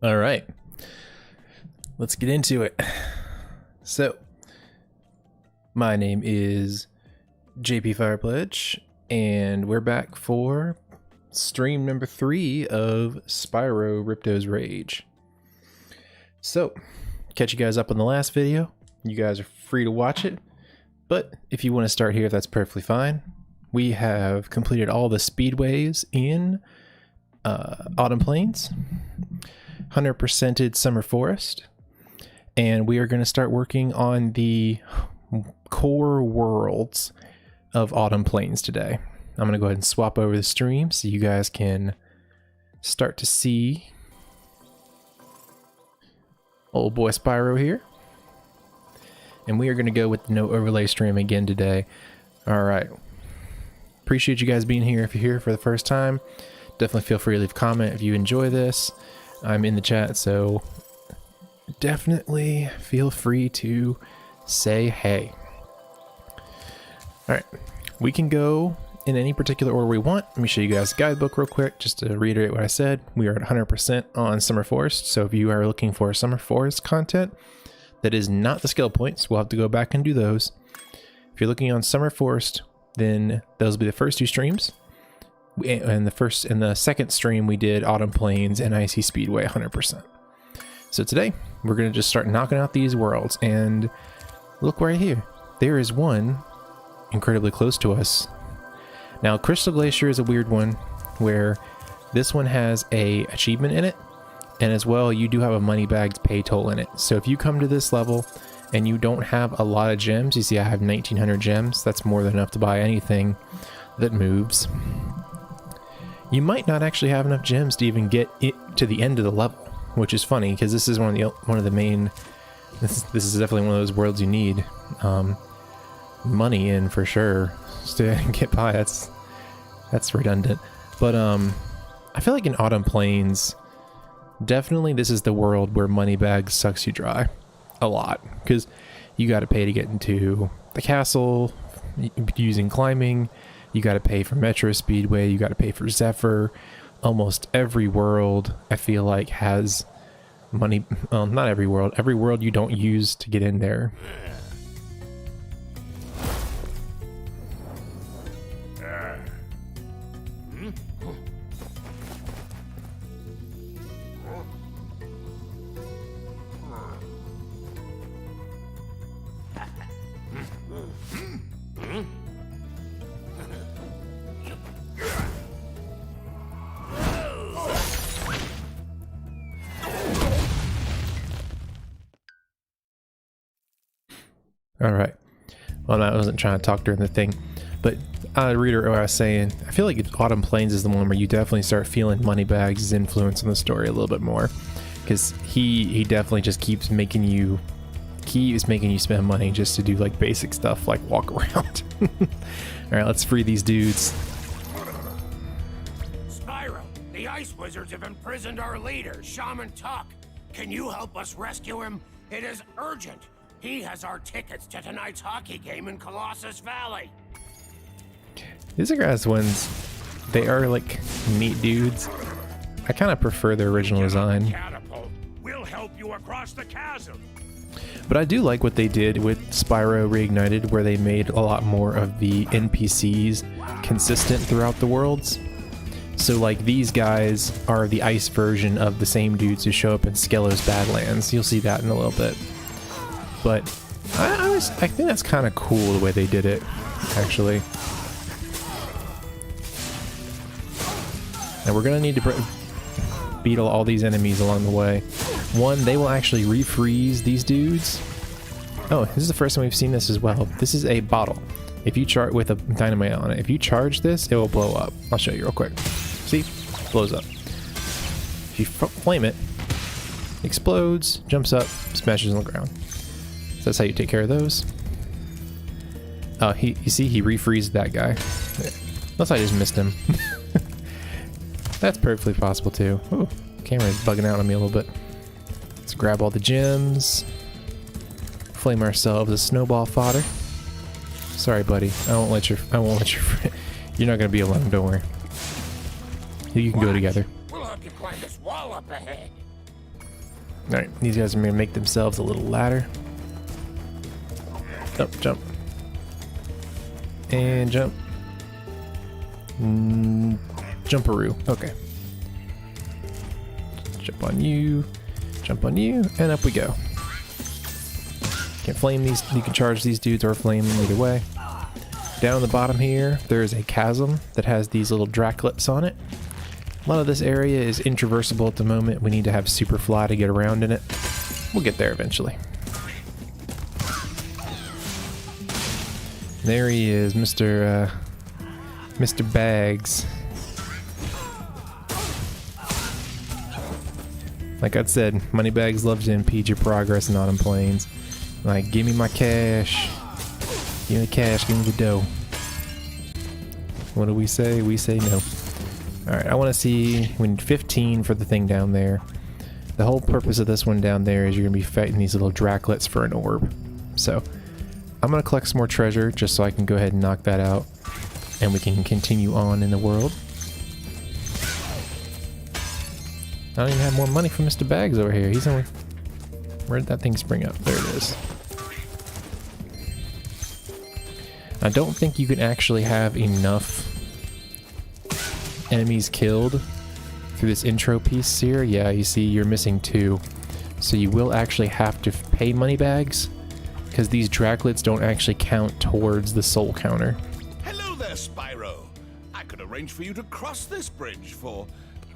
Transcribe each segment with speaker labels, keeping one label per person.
Speaker 1: All right, let's get into it. So, my name is JP Firepledge, and we're back for stream number 3 of Spyro Ripto's Rage. So, catch you guys up on the last video. You guys are free to watch it, but if you want to start here, that's perfectly fine. We have completed all the speedways in Autumn Plains, 100%ed Summer Forest, and we are going to start working on the core worlds of Autumn Plains today. I'm going to go ahead and swap over the stream so you guys can start to see old boy Spyro here. And we are going to go with the no overlay stream again today. All right. Appreciate you guys being here. If you're here for the first time, definitely feel free to leave a comment if you enjoy this. I'm in the chat, so definitely feel free to say hey. All right, we can go in any particular order we want. Let me show you guys the guidebook real quick, just to reiterate what I said. We are at 100% on Summer Forest, so if you are looking for Summer Forest content that is not the skill points, we'll have to go back and do those. If you're looking on Summer Forest, then those will be the first 2 streams. And the second stream we did Autumn Plains and Icy Speedway 100%. So today we're gonna just start knocking out these worlds, and look right here, there is one incredibly close to us. Now Crystal Glacier is a weird one, where this one has a achievement in it, and as well you do have a money bags pay toll in it. So if you come to this level and you don't have a lot of gems, you see I have 1900 gems, that's more than enough to buy anything that moves. You might not actually have enough gems to even get it to the end of the level, which is funny because this is one of the main. This is definitely one of those worlds you need money in for sure to get by. That's redundant, but I feel like in Autumn Plains, definitely this is the world where Moneybags sucks you dry a lot, because you got to pay to get into the castle using climbing. You got to pay for Metro Speedway, you got to pay for Zephyr. Almost every world, I feel like, has money. Well, not every world you don't use to get in there. All right. Well, I wasn't trying to talk during the thing, but I'll reiterate what I was saying. I feel like Autumn Plains is the one where you definitely start feeling Moneybags' influence on the story a little bit more, because he definitely just keeps making you spend money just to do like basic stuff like walk around. All right, let's free these dudes.
Speaker 2: Spyro, the Ice Wizards have imprisoned our leader, Shaman Tuck. Can you help us rescue him? It is urgent. He has our tickets to tonight's hockey game in Colossus Valley.
Speaker 1: These are guys ones. They are like neat dudes. I kind of prefer their original design.
Speaker 2: Catapult. We'll help you across the chasm.
Speaker 1: But I do like what they did with Spyro Reignited, where they made a lot more of the NPCs consistent throughout the worlds. So like these guys are the ice version of the same dudes who show up in Skelos Badlands. You'll see that in a little bit. But I think that's kind of cool the way they did it, actually. And we're gonna need to beat all these enemies along the way. One, they will actually refreeze these dudes. Oh, this is the first time we've seen this as well. This is a bottle. If you charge with a dynamite on it, if you charge this, it will blow up. I'll show you real quick. See? Blows up. If you flame it, explodes, jumps up, smashes on the ground. So that's how you take care of those. Oh, you see, he refreezed that guy. Unless I just missed him. That's perfectly possible too. Ooh, camera's bugging out on me a little bit. Let's grab all the gems. Flame ourselves a snowball fodder. Sorry, buddy. I won't let your. You're not gonna be alone. Don't worry. You can go together.
Speaker 2: We'll help you climb this wall up ahead.
Speaker 1: Alright, these guys are going to make themselves a little ladder. Oh, jump. And jump. Jumperoo. Okay. Jump on you. Jump on you. And up we go. Can flame these. You can charge these dudes or flame them either way. Down on the bottom here, there is a chasm that has these little draclips on it. A lot of this area is intraversable at the moment. We need to have super fly to get around in it. We'll get there eventually. There he is, Mr. Bags. Like I said, Moneybags loves to impede your progress in autumn plains. Like, give me my cash. Give me the cash, give me the dough. What do we say? We say no. Alright, I want to see, we need 15 for the thing down there. The whole purpose of this one down there is you're going to be fighting these little draclets for an orb. So, I'm going to collect some more treasure just so I can go ahead and knock that out. And we can continue on in the world. I don't even have more money for Mr. Bags over here. He's only... Where did that thing spring up? There it is. I don't think you can actually have enough enemies killed through this intro piece here. Yeah, you see you're missing 2. So you will actually have to pay Moneybags because these draclets don't actually count towards the soul counter.
Speaker 3: Hello there, Spyro. I could arrange for you to cross this bridge for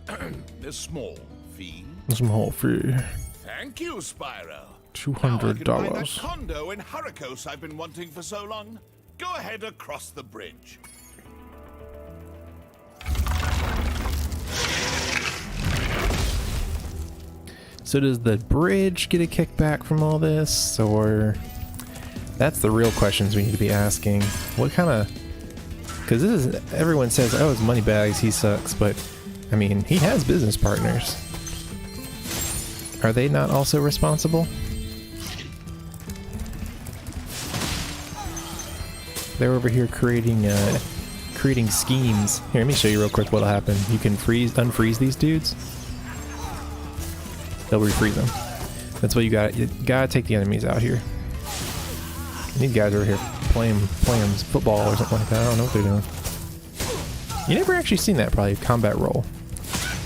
Speaker 3: a small fee.
Speaker 1: Small fee.
Speaker 3: Thank you, Spyro.
Speaker 1: $200.
Speaker 3: Now I can buy that condo in Hurricos I've been wanting for so long. Go ahead across the bridge.
Speaker 1: So does the bridge get a kickback from all this, or... That's the real questions we need to be asking. What kind of... Because this is... Everyone says, oh, it's Moneybags, he sucks, but... I mean, he has business partners. Are they not also responsible? They're over here creating schemes. Here, let me show you real quick what'll happen. You can unfreeze these dudes. They'll refreeze them. That's what you gotta take the enemies out here. These guys over here playing football or something like that. I don't know what they're doing. You never actually seen that, probably, combat roll.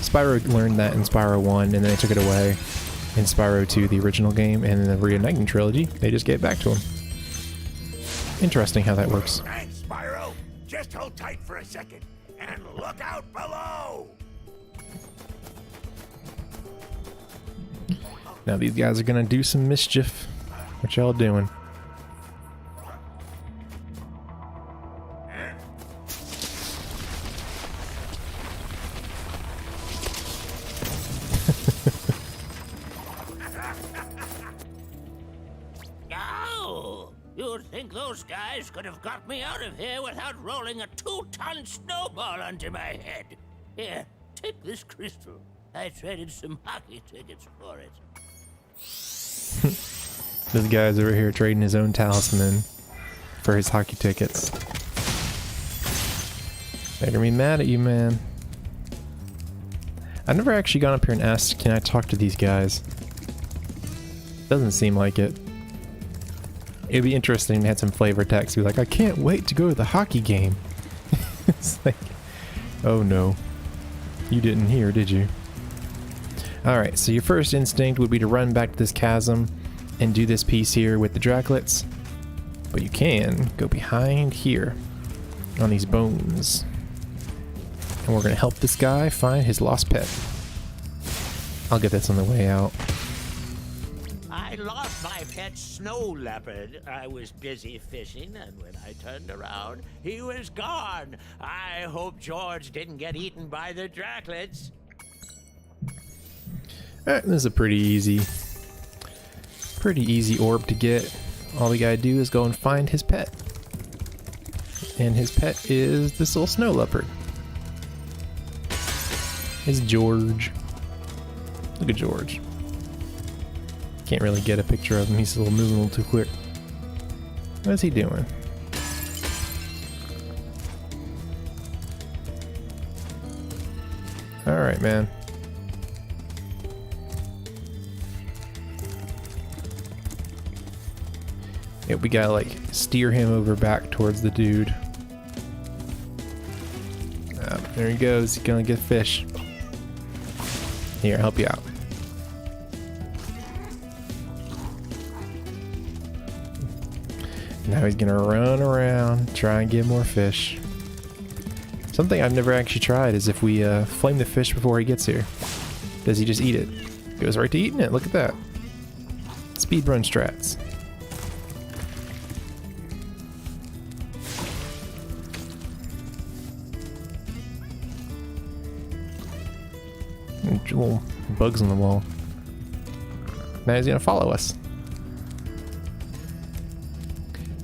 Speaker 1: Spyro learned that in Spyro 1, and then they took it away in Spyro 2, the original game, and in the Reignited Trilogy, they just gave it back to him. Interesting how that works.
Speaker 2: Thanks, Spyro. Just hold tight for a second, and look out below!
Speaker 1: Now these guys are gonna do some mischief. What y'all doing?
Speaker 4: Oh, you'd think those guys could have got me out of here without rolling a 2-ton snowball onto my head. Here, take this crystal. I traded some hockey tickets for it.
Speaker 1: This guy's over here trading his own talisman for his hockey tickets. They're gonna be mad at you, man. I've never actually gone up here and asked, can I talk to these guys? Doesn't seem like it. It'd be interesting to have some flavor text. Be like, I can't wait to go to the hockey game. It's like, oh no. You didn't hear, did you? Alright, so your first instinct would be to run back to this chasm and do this piece here with the draclets. But you can go behind here on these bones. And we're going to help this guy find his lost pet. I'll get this on the way out.
Speaker 4: I lost my pet snow leopard. I was busy fishing, and when I turned around, he was gone. I hope George didn't get eaten by the draclets.
Speaker 1: Alright, this is a pretty easy orb to get. All we gotta do is go and find his pet. And his pet is this little snow leopard. It's George. Look at George. Can't really get a picture of him, he's moving a little too quick. What is he doing? Alright, man. Yeah, we gotta like steer him over back towards the dude. There he goes. He's gonna get fish. Here, I'll help you out. Now he's gonna run around, try and get more fish. Something I've never actually tried is if we flame the fish before he gets here. Does he just eat it? Goes right to eating it. Look at that. Speedrun strats. Little bugs on the wall. Now he's gonna follow us.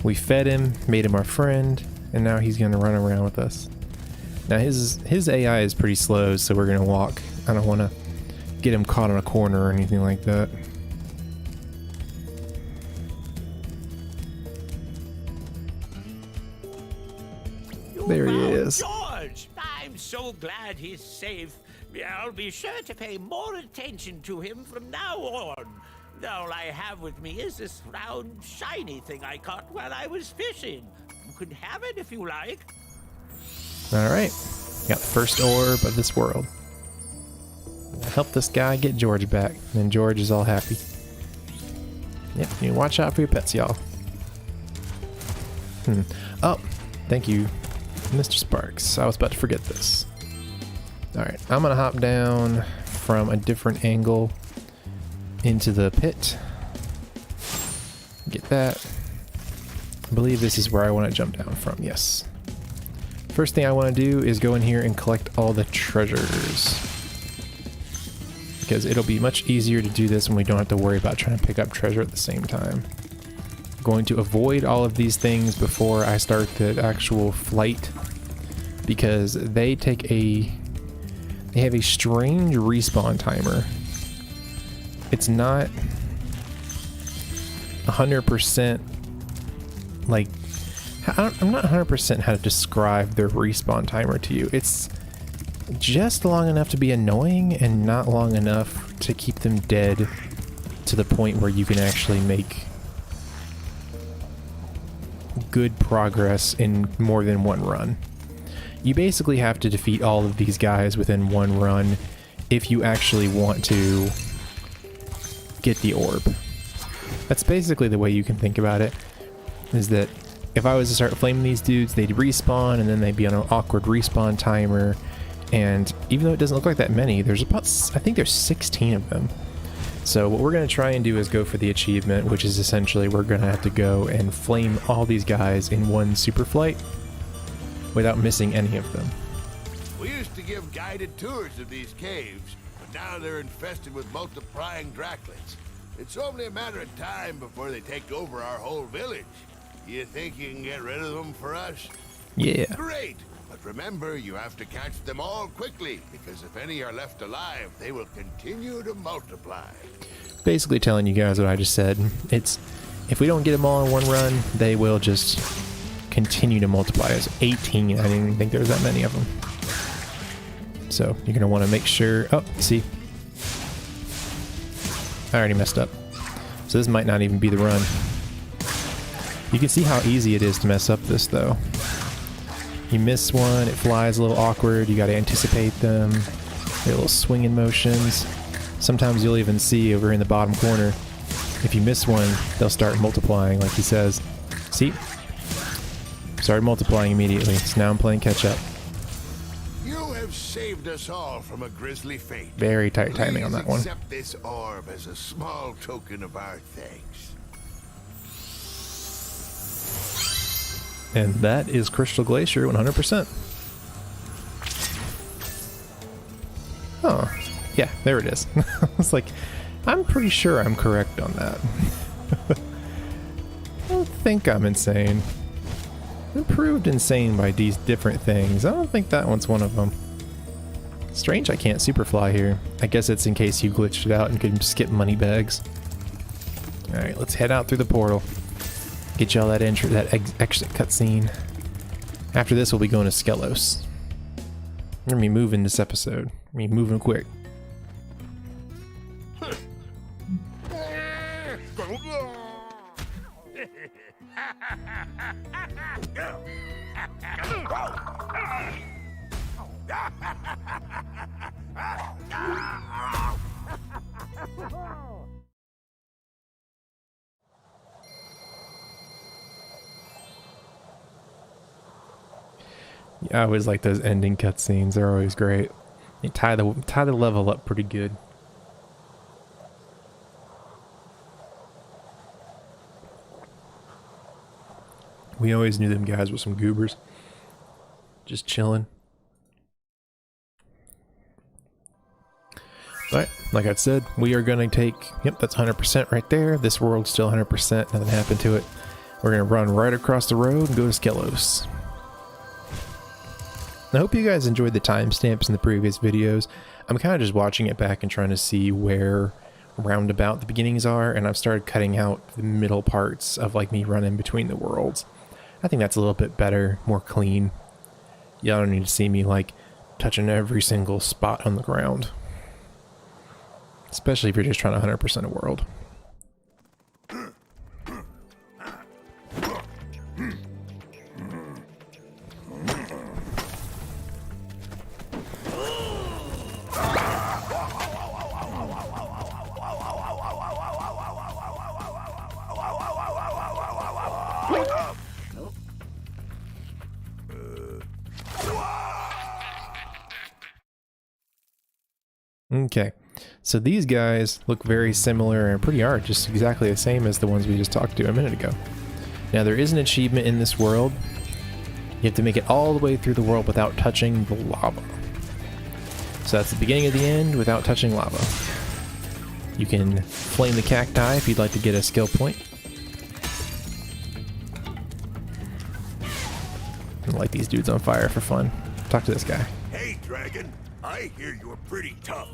Speaker 1: We fed him, made him our friend, and now he's gonna run around with us. Now his AI is pretty slow, so we're gonna walk. I don't want to get him caught in a corner or anything like that. There he is.
Speaker 4: George! I'm so glad he's safe. I'll be sure to pay more attention to him from now on. All I have with me is this round, shiny thing I caught while I was fishing. You can have it if you like.
Speaker 1: Alright. Got the first orb of this world. Help this guy get George back. And George is all happy. Yep, you watch out for your pets, y'all. Oh, thank you, Mr. Sparks. I was about to forget this. Alright, I'm gonna hop down from a different angle into the pit. Get that. I believe this is where I want to jump down from, yes. First thing I want to do is go in here and collect all the treasures. Because it'll be much easier to do this when we don't have to worry about trying to pick up treasure at the same time. I'm going to avoid all of these things before I start the actual flight, because they have a strange respawn timer. It's not 100% like, I'm not 100% how to describe their respawn timer to you. It's just long enough to be annoying and not long enough to keep them dead to the point where you can actually make good progress in more than one run. You basically have to defeat all of these guys within one run if you actually want to get the orb. That's basically the way you can think about it, is that if I was to start flaming these dudes, they'd respawn and then they'd be on an awkward respawn timer. And even though it doesn't look like that many, there's about, I think there's 16 of them. So what we're going to try and do is go for the achievement, which is essentially we're going to have to go and flame all these guys in one super flight without missing any of them.
Speaker 5: We used to give guided tours of these caves, but now they're infested with multiplying Draclets. It's only a matter of time before they take over our whole village. You think you can get rid of them for us?
Speaker 1: Yeah.
Speaker 5: Great! But remember, you have to catch them all quickly, because if any are left alive, they will continue to multiply.
Speaker 1: Basically telling you guys what I just said. It's, if we don't get them all in one run, they will just continue to multiply. It's 18. I didn't even think there was that many of them. So you're going to want to make sure... Oh, see? I already messed up. So this might not even be the run. You can see how easy it is to mess up this, though. You miss one, it flies a little awkward, you gotta anticipate them. Their little swinging motions. Sometimes you'll even see over in the bottom corner, if you miss one, they'll start multiplying, like he says. See? Started multiplying immediately, so now I'm playing catch up.
Speaker 5: You have saved us all from a grisly fate.
Speaker 1: Very tight timing on that one.
Speaker 5: Accept this orb as a small token of our thanks.
Speaker 1: And that is Crystal Glacier 100%. Oh, yeah, there it is. I was like, I'm pretty sure I'm correct on that. I don't think I'm insane. I'm proved insane by these different things. I don't think that one's one of them. Strange I can't superfly here. I guess it's in case you glitched it out and could skip money bags. Alright, let's head out through the portal. Get y'all that entry, that exit cutscene. After this, we'll be going to Skelos. We're gonna be moving this episode. We're moving quick. Yeah, I always like those ending cutscenes. They're always great. They tie the level up pretty good. We always knew them guys were some goobers. Just chilling. But, like I said, we are going to take... Yep, that's 100% right there. This world's still 100%. Nothing happened to it. We're going to run right across the road and go to Skelos. I hope you guys enjoyed the timestamps in the previous videos. I'm kind of just watching it back and trying to see where roundabout the beginnings are, and I've started cutting out the middle parts of like me running between the worlds. I think that's a little bit better, more clean. Y'all don't need to see me like touching every single spot on the ground. Especially if you're just trying to 100% a world. Okay, so these guys look very similar and pretty are just exactly the same as the ones we just talked to a minute ago. Now there is an achievement in this world. You have to make it all the way through the world without touching the lava. So that's the beginning of the end without touching lava. You can flame the cacti if you'd like to get a skill point. And light these dudes on fire for fun. Talk to this guy.
Speaker 5: Hey, Dragon. I hear you're pretty tough.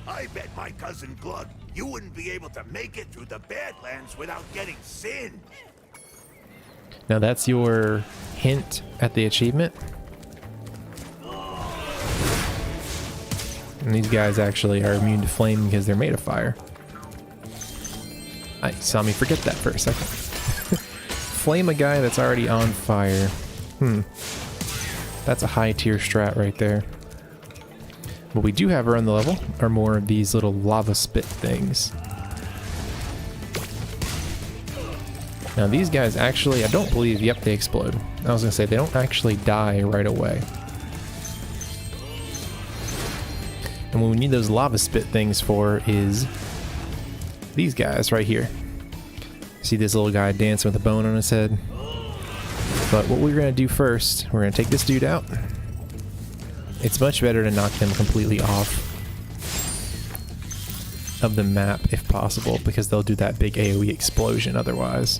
Speaker 5: I bet my cousin Glug you wouldn't be able to make it through the Badlands without getting singed.
Speaker 1: Now that's your hint at the achievement. And these guys actually are immune to flame because they're made of fire. I saw me forget that for a second. Flame a guy that's already on fire. That's a high tier strat right there. What we do have around the level are more of these little lava spit things. Now these guys actually, I don't believe, yep, they explode. I was gonna say, they don't actually die right away. And what we need those lava spit things for is these guys right here. See this little guy dancing with a bone on his head? But what we're gonna do first, we're gonna take this dude out. It's much better to knock them completely off of the map if possible, because they'll do that big AoE explosion otherwise.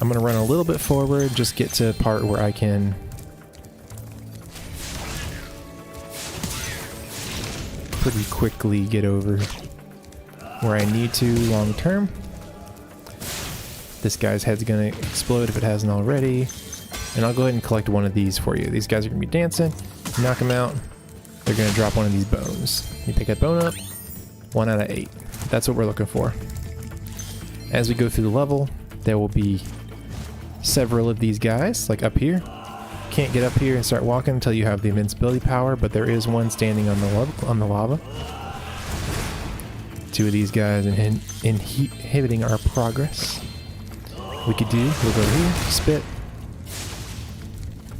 Speaker 1: I'm going to run a little bit forward, just get to a part where I can pretty quickly get over where I need to long term. This guy's head's going to explode if it hasn't already. And I'll go ahead and collect one of these for you. These guys are going to be dancing. Knock them out. They're going to drop one of these bones. You pick that bone up. 1 out of 8. That's what we're looking for. As we go through the level, there will be several of these guys, like up here. Can't get up here and start walking until you have the invincibility power, but there is one standing on the lava. 2 of these guys inhibiting our progress. We could do, we'll go here, spit.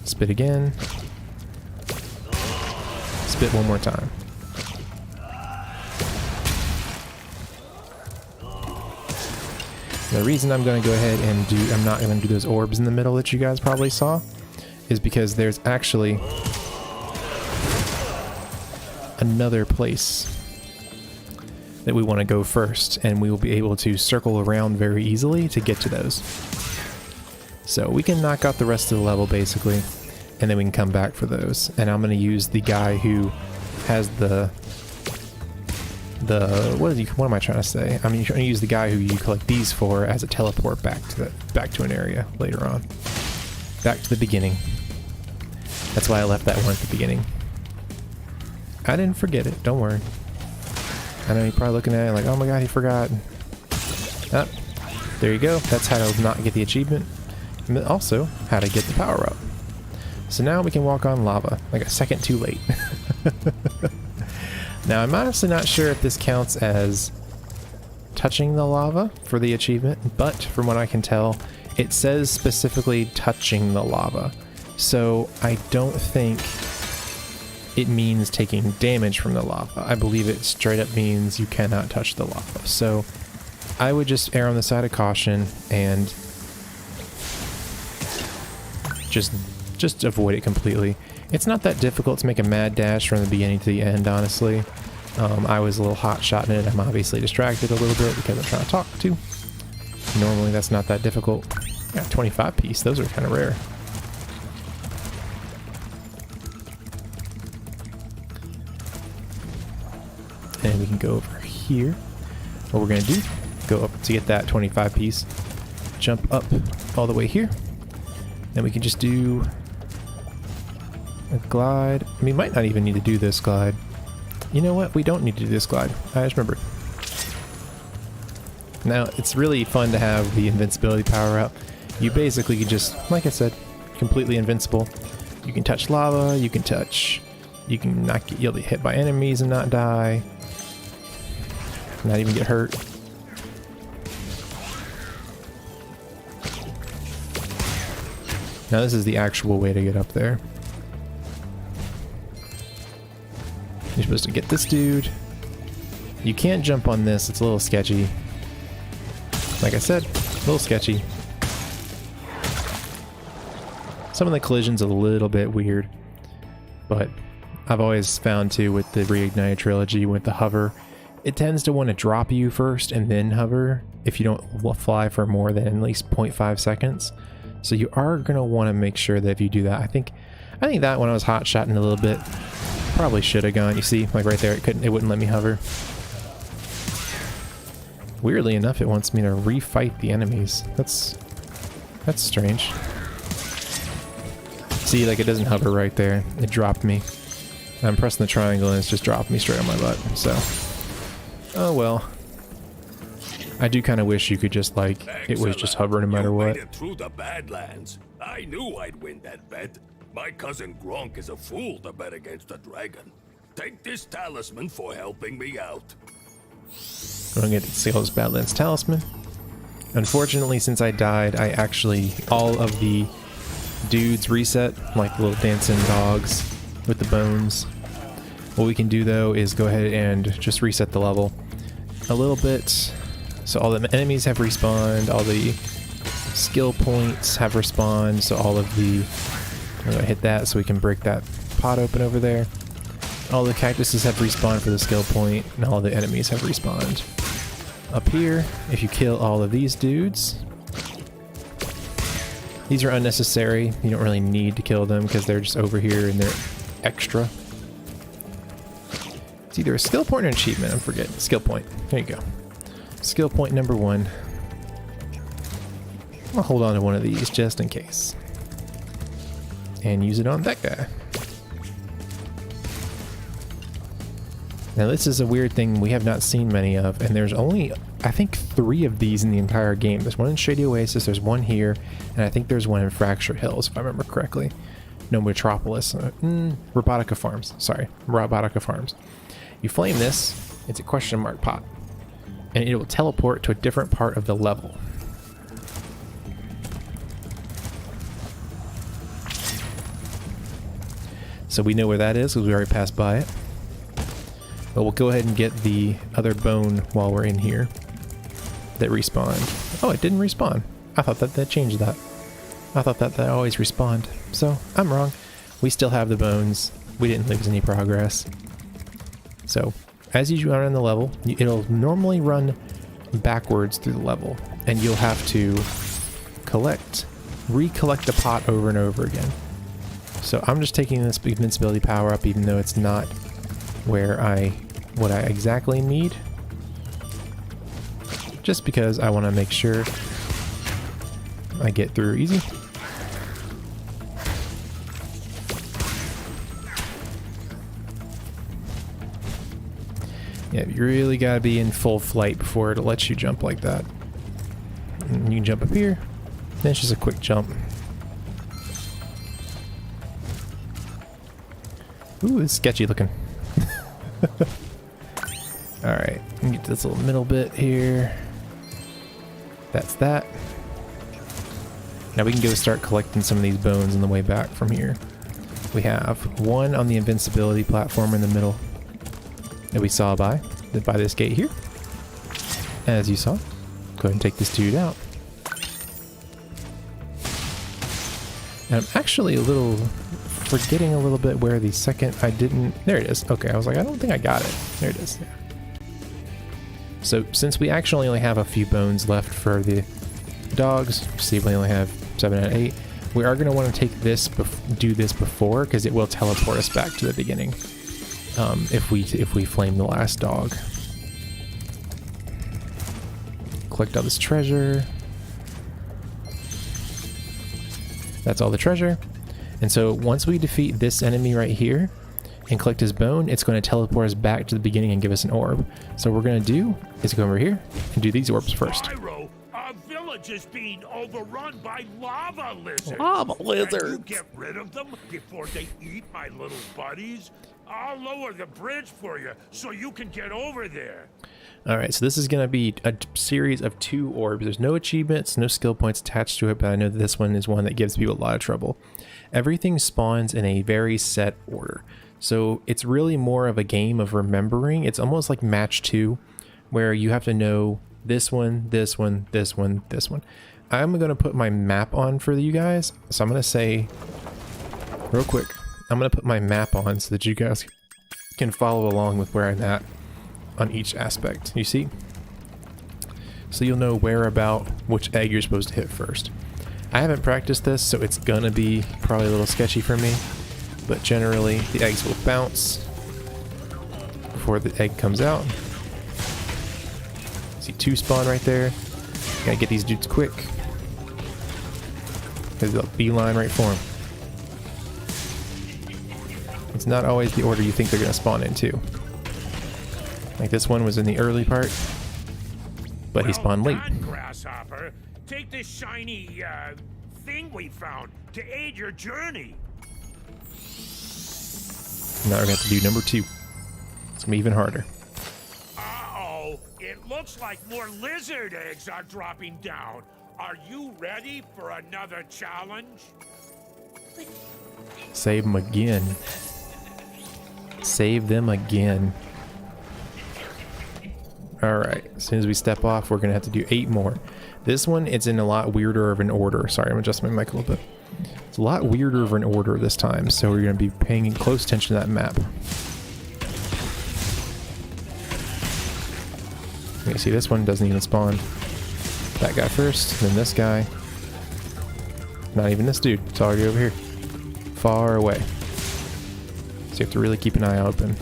Speaker 1: Spit again. Spit one more time. The reason I'm going to go ahead and I'm not going to do those orbs in the middle that you guys probably saw, is because there's actually another place that we want to go first, and we will be able to circle around very easily to get to those. So we can knock out the rest of the level basically, and then we can come back for those. And I'm going to use the guy who has what am I trying to say? I mean, you're trying to use the guy who you collect these for as a teleport back to an area later on. Back to the beginning. That's why I left that one at the beginning. I didn't forget it, don't worry. I know you're probably looking at it like, oh my god, he forgot. There you go. That's how to not get the achievement. And then also how to get the power up. So now we can walk on lava, like a second too late. Now I'm honestly not sure if this counts as touching the lava for the achievement, but from what I can tell, it says specifically touching the lava. So I don't think it means taking damage from the lava. I believe it straight up means you cannot touch the lava. So I would just err on the side of caution and just avoid it completely. It's not that difficult to make a mad dash from the beginning to the end, honestly. I was a little hot-shotting it. I'm obviously distracted a little bit because I'm trying to talk to. Normally that's not that difficult. Yeah, 25 piece. Those are kind of rare. And we can go over here. What we're going to do, go up to get that 25 piece. Jump up all the way here. Then we can just do a glide. We might not even need to do this glide. You know what? We don't need to do this glide. I just remembered. Now, it's really fun to have the invincibility power up. You basically can just, like I said, completely invincible. You can touch lava, you can not get, you'll be hit by enemies and not die. Not even get hurt. Now this is the actual way to get up there. You're supposed to get this dude. You can't jump on this, it's a little sketchy. Like I said, a little sketchy. Some of the collisions a little bit weird, but I've always found too with the Reignited Trilogy, with the hover, it tends to want to drop you first and then hover if you don't fly for more than at least 0.5 seconds. So you are going to want to make sure that if you do that, I think that when I was hot-shotting a little bit, probably should have gone. You see, like right there, it wouldn't let me hover. Weirdly enough, it wants me to refight the enemies. That's strange. See, like it doesn't hover right there. It dropped me. I'm pressing the triangle and it's just dropped me straight on my butt. So, oh well. I do kind of wish you could just like, it was just hover no matter what.
Speaker 6: You made it through the Badlands. I knew I'd win that bet. My cousin Gronk is a fool to bet against a dragon. Take this talisman for helping me out.
Speaker 1: Going to get the Skelos Badlands talisman. Unfortunately, since I died, all of the dudes reset, like little dancing dogs with the bones. What we can do though is go ahead and just reset the level a little bit. So all the enemies have respawned, all the skill points have respawned, so all of the... I'm going to hit that so we can break that pot open over there. All the cactuses have respawned for the skill point, and all the enemies have respawned. Up here, if you kill all of these dudes, these are unnecessary. You don't really need to kill them because they're just over here and they're extra. It's either a skill point or an achievement, I'm forgetting. Skill point. There you go. Skill point number 1. I'll hold on to one of these just in case. And use it on that guy. Now this is a weird thing we have not seen many of, and there's only, I think, 3 of these in the entire game. There's one in Shady Oasis, there's one here, and I think there's one in Fractured Hills, if I remember correctly. No, Metropolis. Robotica Farms. Sorry, Robotica Farms. You flame this, it's a question mark pot, and it will teleport to a different part of the level. So we know where that is because we already passed by it. But we'll go ahead and get the other bone while we're in here that respawned. Oh, it didn't respawn. I thought that changed that. I thought that always respawned. So I'm wrong. We still have the bones. We didn't lose any progress. So as you run the level, it'll normally run backwards through the level, and you'll have to recollect the pot over and over again. So I'm just taking this invincibility power up, even though it's not what I exactly need. Just because I want to make sure I get through easy. Yeah, you really gotta be in full flight before it lets you jump like that. And you can jump up here. Then it's just a quick jump. Ooh, it's sketchy looking. Alright, get to this little middle bit here. That's that. Now we can go start collecting some of these bones on the way back from here. We have one on the invincibility platform in the middle that we saw by this gate here. As you saw, go ahead and take this dude out. And I'm actually forgetting a little bit where the second I didn't... There it is. Okay, I was like, I don't think I got it. There it is. Yeah. So since we actually only have a few bones left for the dogs, see we only have 7 out of 8, we are going to want to take this, do this before, because it will teleport us back to the beginning if we flame the last dog. Collect all this treasure. That's all the treasure. And so once we defeat this enemy right here and collect his bone, it's going to teleport us back to the beginning and give us an orb. So what we're going to do is go over here and do these orbs first.
Speaker 6: Spyro, our village is being overrun by lava lizards.
Speaker 1: Lava lizards.
Speaker 6: Can you get rid of them before they eat my little buddies? I'll lower the bridge for you so you can get over there.
Speaker 1: Alright, so this is going to be a series of 2 orbs. There's no achievements, no skill points attached to it, but I know that this one is one that gives people a lot of trouble. Everything spawns in a very set order. So it's really more of a game of remembering. It's almost like match 2, where you have to know this one, this one, this one, this one. I'm going to put my map on for you guys. So I'm going to say, real quick, I'm going to put my map on so that you guys can follow along with where I'm at on each aspect. You see? So you'll know where about which egg you're supposed to hit first. I haven't practiced this, so it's gonna be probably a little sketchy for me, but generally the eggs will bounce before the egg comes out. See 2 spawn right there. Gotta get these dudes quick. There's a beeline right for them. It's not always the order you think they're gonna spawn into. Like this one was in the early part, but he spawned late.
Speaker 6: Well done, Grasshopper. Take this shiny thing we found to aid your journey.
Speaker 1: Now we're gonna have to do number 2. It's gonna be even harder.
Speaker 6: Uh-oh, it looks like more lizard eggs are dropping down. Are you ready for another challenge?
Speaker 1: Save them again. Save them again. Alright, as soon as we step off, we're going to have to do 8 more. This one, it's in a lot weirder of an order. Sorry, I'm adjusting my mic a little bit. It's a lot weirder of an order this time, so we're going to be paying close attention to that map. You see, this one doesn't even spawn. That guy first, then this guy. Not even this dude. It's already over here. Far away. So you have to really keep an eye open.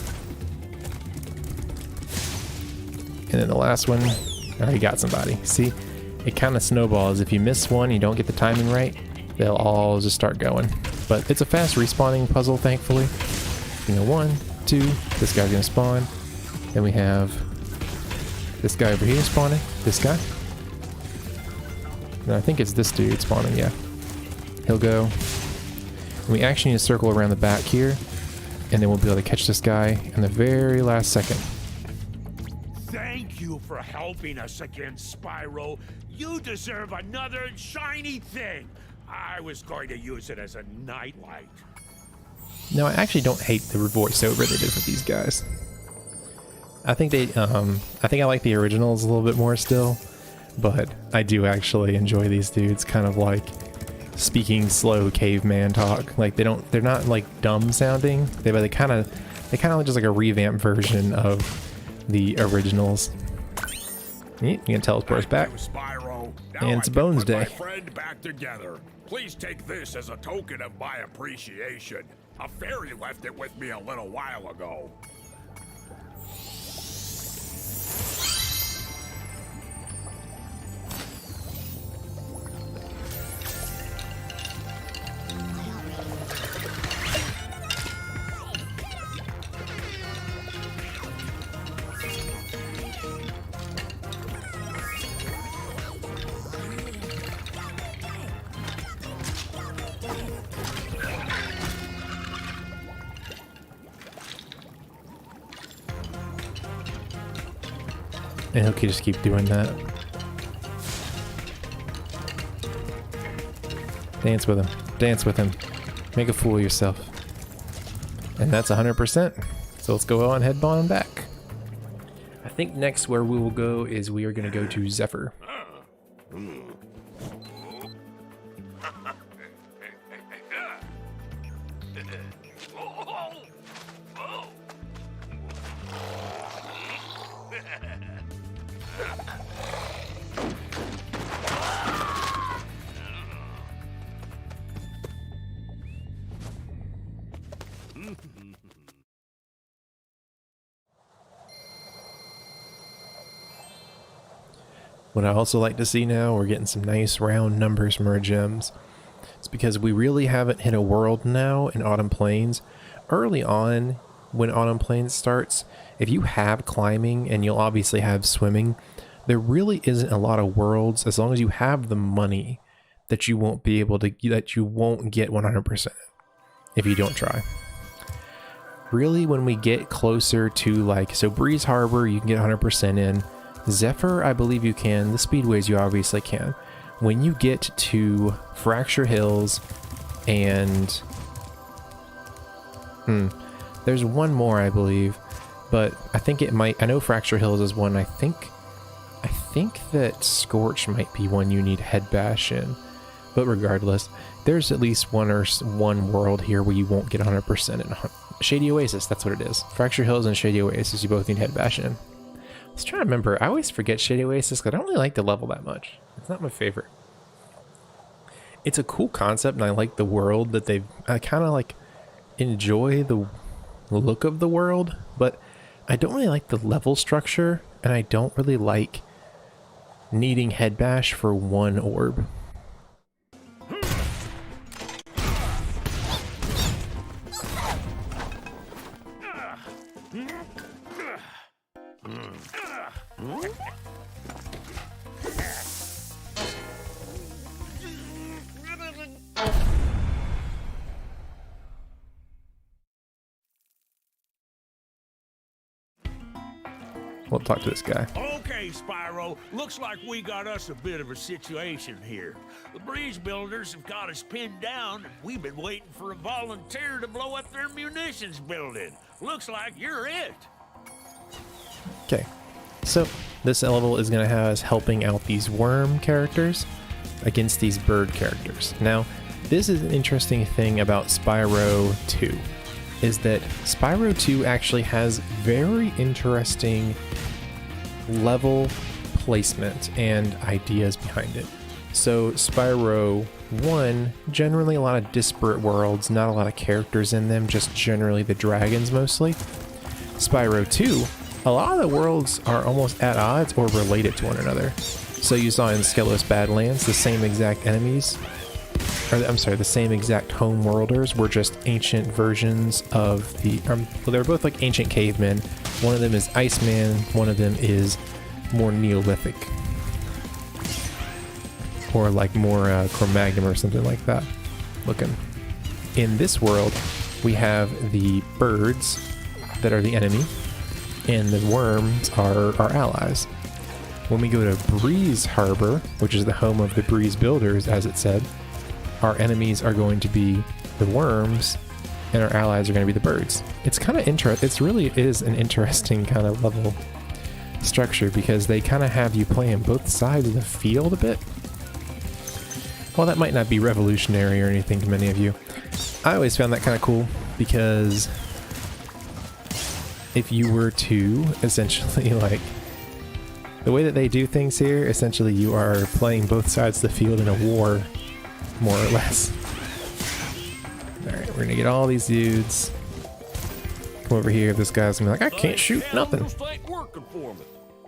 Speaker 1: And then the last one, oh, you got somebody. See, it kind of snowballs. If you miss one, you don't get the timing right, they'll all just start going. But it's a fast respawning puzzle, thankfully. You know, 1, 2, this guy's gonna spawn. Then we have this guy over here spawning, this guy. And I think it's this dude spawning, yeah. He'll go. And we actually need to circle around the back here, and then we'll be able to catch this guy in the very last second.
Speaker 6: Thank you for helping us against Spyro. You deserve another shiny thing. I was going to use it as a nightlight.
Speaker 1: No, I actually don't hate the voiceover they did for these guys. I think I like the originals a little bit more still, but I do actually enjoy these dudes kind of like speaking slow caveman talk. Like they're not like dumb sounding. They kind of look just like a revamped version of the originals. You can teleport us back.
Speaker 6: Spyro.
Speaker 1: And it's Bones Day.
Speaker 6: My friend back together. Please take this as a token of my appreciation. A fairy left it with me a little while ago.
Speaker 1: And he'll just keep doing that. Dance with him. Dance with him. Make a fool of yourself. And that's 100%. So let's go on head on back. I think next where we will go is we are going to go to Zephyr. What I also like to see now, we're getting some nice round numbers from our gems. It's because we really haven't hit a world now in Autumn Plains. Early on, when Autumn Plains starts, if you have climbing, and you'll obviously have swimming, there really isn't a lot of worlds, as long as you have the money, that you won't be able to, that you won't get 100% if you don't try. Really, when we get closer to like, so Breeze Harbor, you can get 100% in. Zephyr, I believe you can. The Speedways, you obviously can. When you get to Fracture Hills and... there's one more, I believe. But I think it might... I know Fracture Hills is one. I think that Scorch might be one you need Head Bash in. But regardless, there's at least one world here where you won't get 100% in. Shady Oasis, that's what it is. Fracture Hills and Shady Oasis, you both need Head Bash in. I was trying to remember. I always forget Shady Oasis because I don't really like the level that much. It's not my favorite. It's a cool concept, and I like the world that they've... I kind of like enjoy the look of the world, but I don't really like the level structure, and I don't really like needing Head Bash for one orb. We'll talk to this guy.
Speaker 6: Okay, Spyro. Looks like we got us a bit of a situation here. The breeze builders have got us pinned down. We've been waiting for a volunteer to blow up their munitions building. Looks like you're it.
Speaker 1: Okay, so this level is going to have us helping out these worm characters against these bird characters. Now, this is an interesting thing about Spyro 2, is that Spyro 2 actually has very interesting level placement and ideas behind it. So Spyro 1, generally a lot of disparate worlds, not a lot of characters in them, just generally the dragons mostly. Spyro 2, a lot of the worlds are almost at odds or related to one another. So you saw in Skelos Badlands, the same exact enemies, or I'm sorry, the same exact home worlders were just ancient versions of the, well, they're both like ancient cavemen. One of them is Iceman, one of them is more Neolithic. Or like more Cro-Magnon or something like that looking. In this world, we have the birds that are the enemy, and the worms are our allies. When we go to Breeze Harbor, which is the home of the Breeze Builders, as it said, our enemies are going to be the worms, and our allies are going to be the birds. It's kind of interesting. It really is an interesting kind of level structure because they kind of have you playing both sides of the field a bit. While that might not be revolutionary or anything to many of you, I always found that kind of cool because if you were to essentially like the way that they do things here, essentially you are playing both sides of the field in a war, more or less. Alright, we're gonna get all these dudes. Come over here, this guy's gonna be like, I can't shoot nothing.
Speaker 7: Ain't working for me.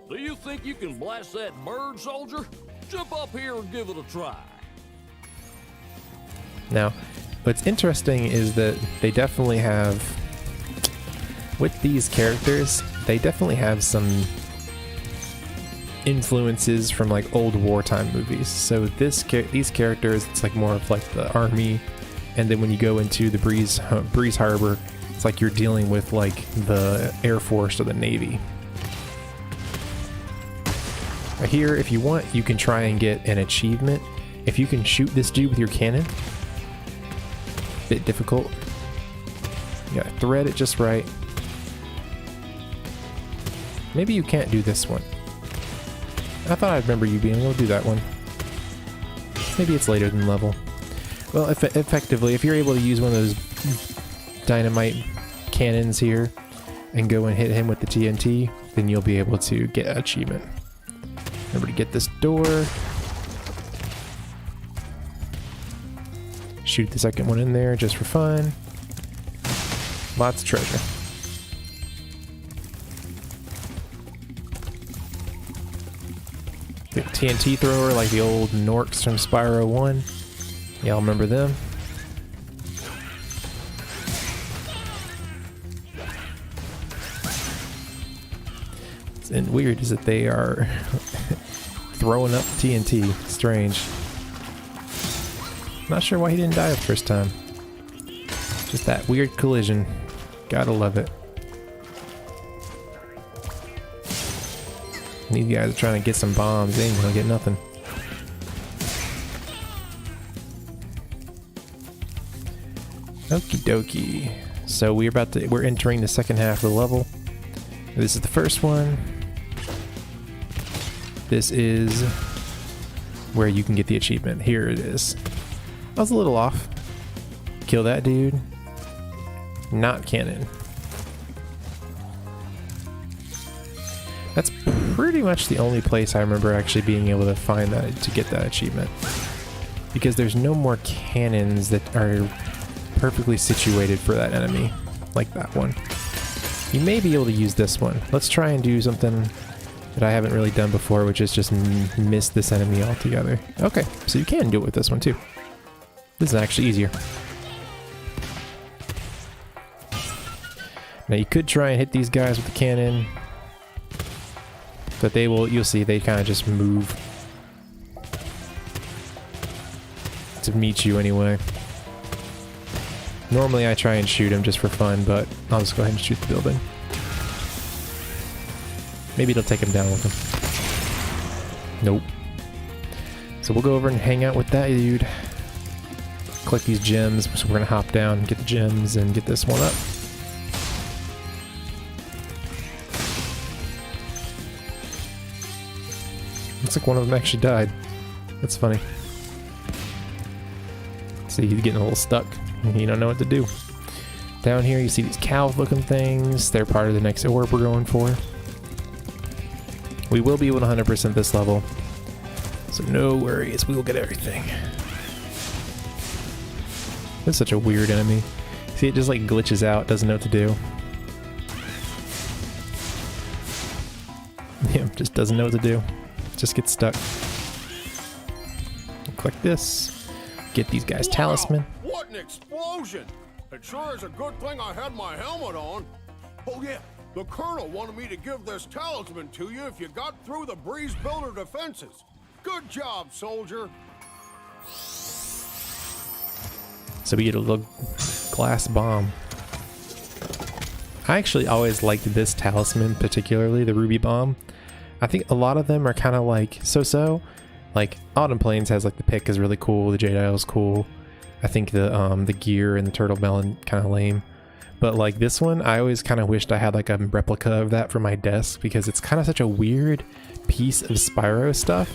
Speaker 7: Do you think you can blast that bird, soldier? Jump up here and give it a try.
Speaker 1: Now, what's interesting is that they definitely have, with these characters, they definitely have some influences from like old wartime movies. So these characters, it's like more of like the army, and then when you go into the Breeze Harbor, it's like you're dealing with like the Air Force or the Navy. Here, if you want, you can try and get an achievement. If you can shoot this dude with your cannon, bit difficult. You gotta thread it just right. Maybe you can't do this one. I thought I remember you being able to do that one. Maybe it's later than level. Well, effectively, if you're able to use one of those dynamite cannons here and go and hit him with the TNT, then you'll be able to get an achievement. Remember to get this door. Shoot the second one in there just for fun. Lots of treasure. The TNT thrower like the old Norks from Spyro 1. Y'all remember them? And weird is that they are throwing up TNT. Strange. Not sure why he didn't die the first time. Just that weird collision. Gotta love it. These guys are trying to get some bombs. They ain't gonna get nothing. Okie dokie. So we're entering the second half of the level. This is the first one. This is where you can get the achievement. Here it is. I was a little off. Kill that dude. Not cannon. That's pretty much the only place I remember actually being able to find that to get that achievement. Because there's no more cannons that are perfectly situated for that enemy, like that one. You may be able to use this one. Let's try and do something that I haven't really done before, which is just miss this enemy altogether. Okay, so you can do it with this one too. This is actually easier. Now you could try and hit these guys with the cannon, but they will, you'll see, they kind of just move to meet you anyway. Normally I try and shoot him just for fun, but I'll just go ahead and shoot the building. Maybe it'll take him down with him. Nope. So we'll go over and hang out with that dude. Collect these gems, so we're gonna hop down and get the gems and get this one up. Looks like one of them actually died. That's funny. See, he's getting a little stuck. You don't know what to do. Down here you see these cow-looking things. They're part of the next orb we're going for. We will be able to 100% this level, so no worries, we will get everything. It's such a weird enemy. See, it just like glitches out, doesn't know what to do. Yeah, just doesn't know what to do. Just gets stuck. Click this. Get these guys talisman.
Speaker 2: What an explosion! It sure is a good thing I had my helmet on. Oh yeah, the Colonel wanted me to give this talisman to you if you got through the breeze builder defenses. Good job, soldier.
Speaker 1: So we get a little glass bomb. I actually always liked this talisman, particularly the ruby bomb. I think a lot of them are kind of like so-so. Like Autumn Plains has like the pick is really cool, the Jade Isle is cool. I think the gear and the turtle melon kind of lame. But like this one, I always kind of wished I had like a replica of that for my desk because it's kind of such a weird piece of Spyro stuff.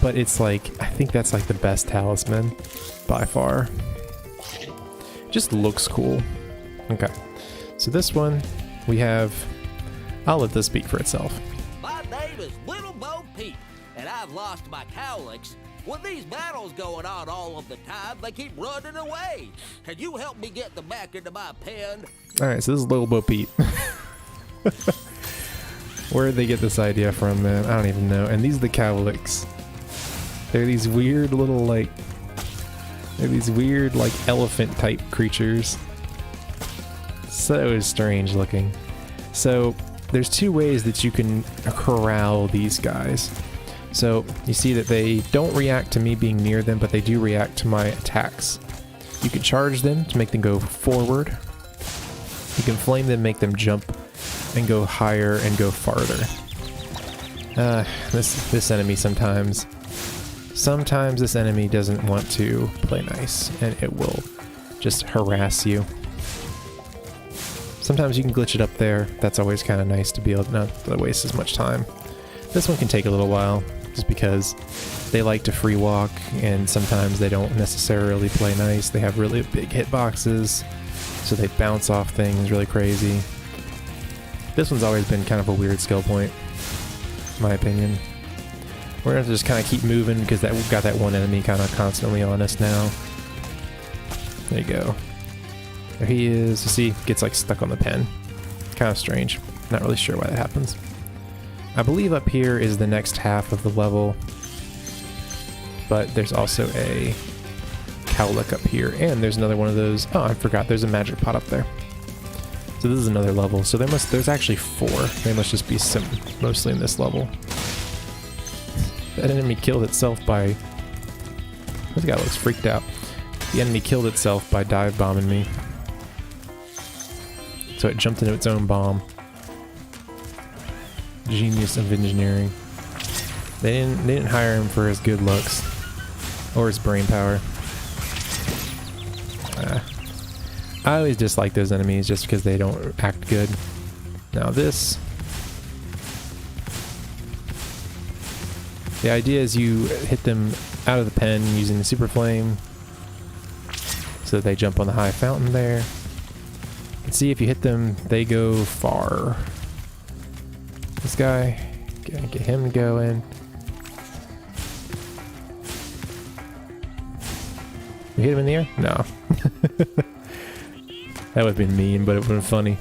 Speaker 1: But it's like, I think that's like the best talisman by far. Just looks cool. Okay, so this one we have, I'll let this speak for itself.
Speaker 4: My name is Little Bo Peep, and I've lost my cowlicks. With these battles going on all of the time, they keep running away. Can you help me get them back into my pen?
Speaker 1: Alright, so this is Little Bo Peep. Where did they get this idea from, man? I don't even know. And these are the cowlicks. They're these weird little like, they're these weird like elephant type creatures. So strange looking. So there's two ways that you can corral these guys. So you see that they don't react to me being near them, but they do react to my attacks. You can charge them to make them go forward. You can flame them, make them jump and go higher and go farther. This enemy sometimes this enemy doesn't want to play nice, and it will just harass you. Sometimes you can glitch it up there. That's always kind of nice to be able to not waste as much time. This one can take a little while, just because they like to free walk, and sometimes they don't necessarily play nice. They have really big hitboxes, so they bounce off things really crazy. This one's always been kind of a weird skill point, in my opinion. We're gonna have to just kind of keep moving because we've got that one enemy kind of constantly on us now. There you go. There he is. You see, gets like stuck on the pen. Kind of strange. Not really sure why that happens. I believe up here is the next half of the level, but there's also a cowlick up here, and there's another one of those. Oh, I forgot. There's a magic pot up there. So this is another level. So there's actually 4. They must just be mostly in this level. That enemy killed itself by... This guy looks freaked out. The enemy killed itself by dive bombing me. So it jumped into its own bomb. Genius of engineering. They didn't hire him for his good looks or his brain power. I always dislike those enemies just because they don't act good. Now this... The idea is you hit them out of the pen using the super flame so that they jump on the high fountain there. And see, if you hit them, they go far. This guy, gonna get him going. We hit him in the air? No. That would have been mean, but it would have been funny.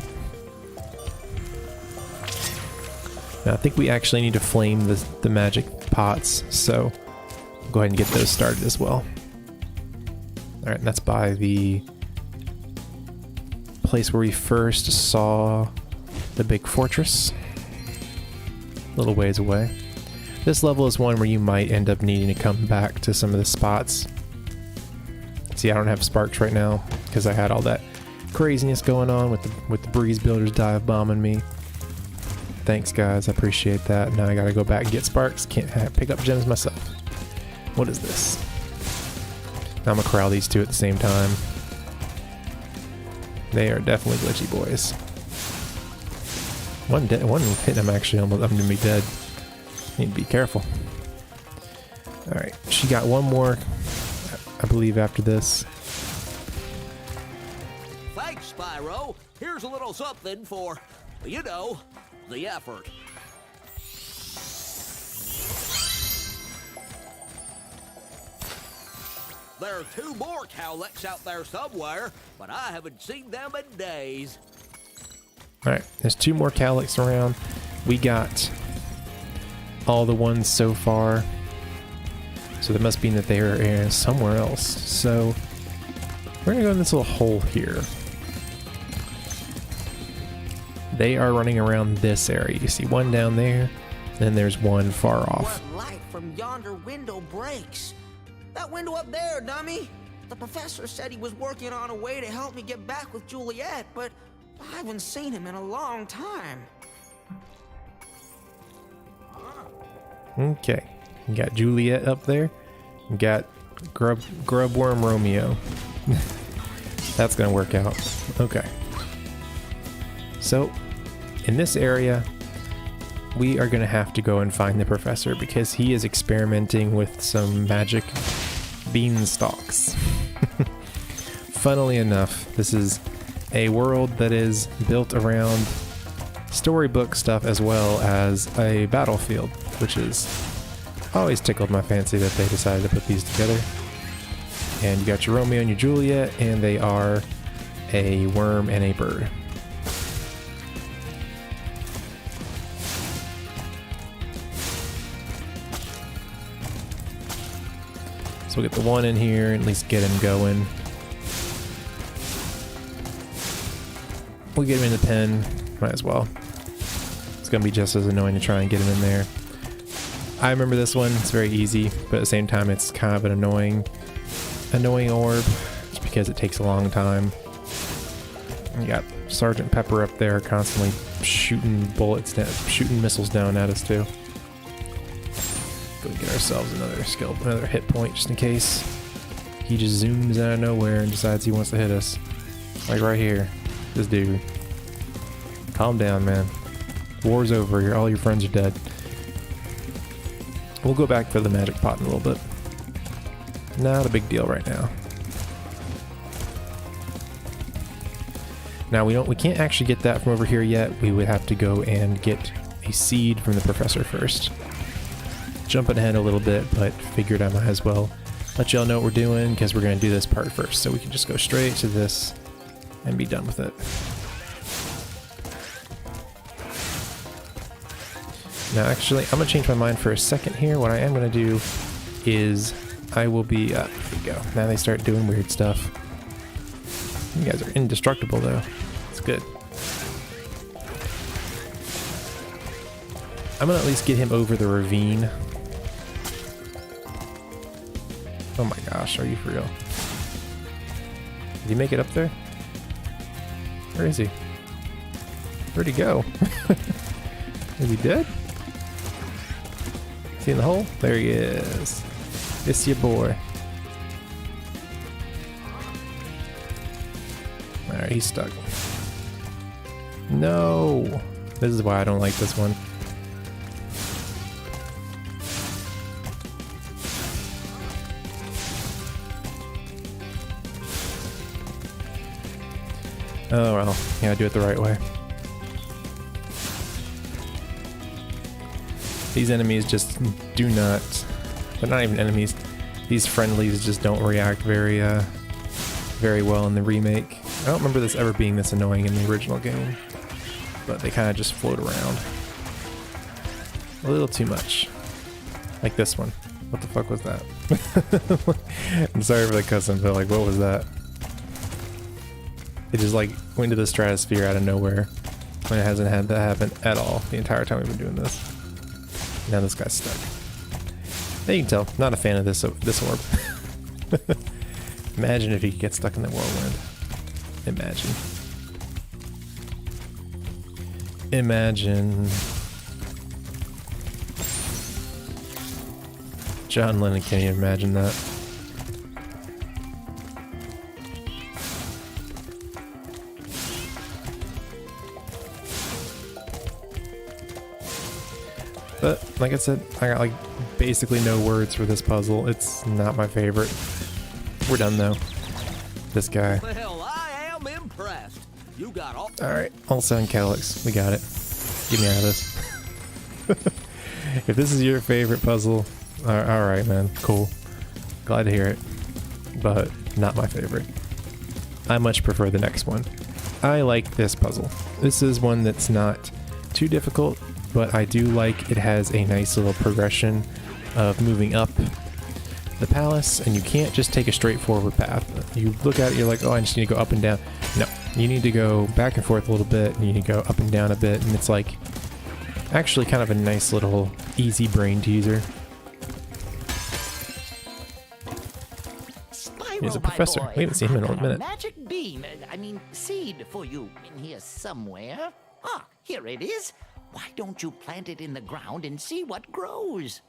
Speaker 1: Now, I think we actually need to flame the magic pots, so we'll go ahead and get those started as well. Alright, and that's by the place where we first saw the big fortress. A little ways away. This level is one where you might end up needing to come back to some of the spots. See, I don't have sparks right now because I had all that craziness going on with the breeze builders dive bombing me. Thanks guys, I appreciate that. Now I gotta go back and get sparks. Can't pick up gems myself. What is this? Now I'm gonna corral these two at the same time. They are definitely glitchy boys. One hit him actually, I'm gonna be dead. Need to be careful. Alright, she got one more, I believe, after this.
Speaker 7: Thanks, Spyro. Here's a little something for, you know, the effort. There are 2 more cowlicks out there somewhere, but I haven't seen them in days.
Speaker 1: Alright, there's 2 more cowlicks around. We got all the ones so far. So that must mean that they are somewhere else. So we're gonna go in this little hole here. They are running around this area. You see one down there, then there's one far off.
Speaker 4: What light from yonder window breaks? That window up there, dummy! The professor said he was working on a way to help me get back with Juliet, but I haven't seen him in a long time.
Speaker 1: Okay, you got Juliet up there. You got Grubworm Romeo. That's gonna work out. Okay. So, in this area, we are gonna have to go and find the professor because he is experimenting with some magic beanstalks. Funnily enough, this is a world that is built around storybook stuff as well as a battlefield, which is always tickled my fancy that they decided to put these together. And you got your Romeo and your Juliet, and they are a worm and a bird. So we'll get the one in here and at least get him going. We'll get him in the pen, might as well. It's gonna be just as annoying to try and get him in there. I remember this one, it's very easy, but at the same time it's kind of an annoying orb, just because it takes a long time. You got Sergeant Pepper up there constantly shooting bullets down, shooting missiles down at us too. go and get ourselves another hit point just in case he just zooms out of nowhere and decides he wants to hit us. Like right here. This dude. Calm down, man. War's over. All your friends are dead. We'll go back for the magic pot in a little bit. Not a big deal right now. Now we can't actually get that from over here yet. We would have to go and get a seed from the professor first. Jumping ahead a little bit, but figured I might as well let y'all know what we're doing because we're going to do this part first. So we can just go straight to this and be done with it. Now actually, I'm going to change my mind for a second here. What I am going to do is I will be... there we go. Now they start doing weird stuff. You guys are indestructible though. It's good. I'm going to at least get him over the ravine. Oh my gosh, are you for real? Did he make it up there? Where is he? Where'd he go? Is he dead? Is he in the hole? There he is. It's your boy. Alright, he's stuck. No! This is why I don't like this one. Oh well, yeah, do it the right way. These enemies just do not... They're not even enemies. These friendlies just don't react very well in the remake. I don't remember this ever being this annoying in the original game, but they kind of just float around. A little too much. Like this one. What the fuck was that? I'm sorry for the cussing, but like, what was that? It just like went to the stratosphere out of nowhere when it hasn't had that happen at all the entire time we've been doing this. Now this guy's stuck. Now you can tell, not a fan of this orb. Imagine if he could get stuck in the whirlwind. Imagine. Imagine. John Lennon can't even imagine that. But, like I said, I got like basically no words for this puzzle. It's not my favorite. We're done though. This guy.
Speaker 7: Well, I am impressed. You got all...
Speaker 1: Alright, also in Calyx. We got it. Get me out of this. If this is your favorite puzzle, alright man, cool. Glad to hear it. But not my favorite. I much prefer the next one. I like this puzzle. This is one that's not too difficult, but I do like it has a nice little progression of moving up the palace, and you can't just take a straightforward path. You look at it, you're like, oh, I just need to go up and down. No, you need to go back and forth a little bit, and you need to go up and down a bit, and it's like actually kind of a nice little easy brain teaser.
Speaker 4: Spyro,
Speaker 1: Here's a professor.
Speaker 4: my boy,
Speaker 1: We haven't seen him in a minute.
Speaker 4: Magic beam, seed for you in here somewhere. Ah, here it is. Why don't you plant it in the ground and see what grows?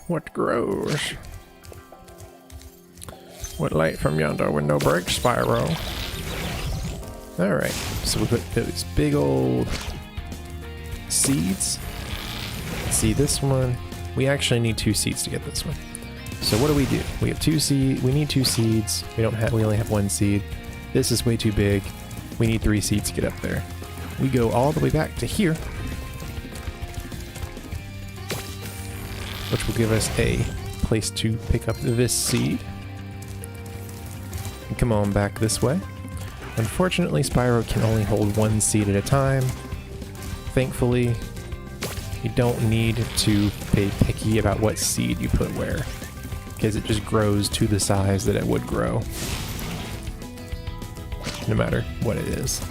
Speaker 1: What grows? What light from yonder window breaks, Spyro? Alright, so we put those big old seeds. Let's see, this one, we actually need 2 seeds to get this one. So what do? We have 2 seeds. We need 2 seeds. We only have 1 seed. This is way too big. We need 3 seeds to get up there. We go all the way back to here, which will give us a place to pick up this seed. And come on back this way. Unfortunately, Spyro can only hold 1 seed at a time. Thankfully, you don't need to be picky about what seed you put where, because it just grows to the size that it would grow, no matter what it is.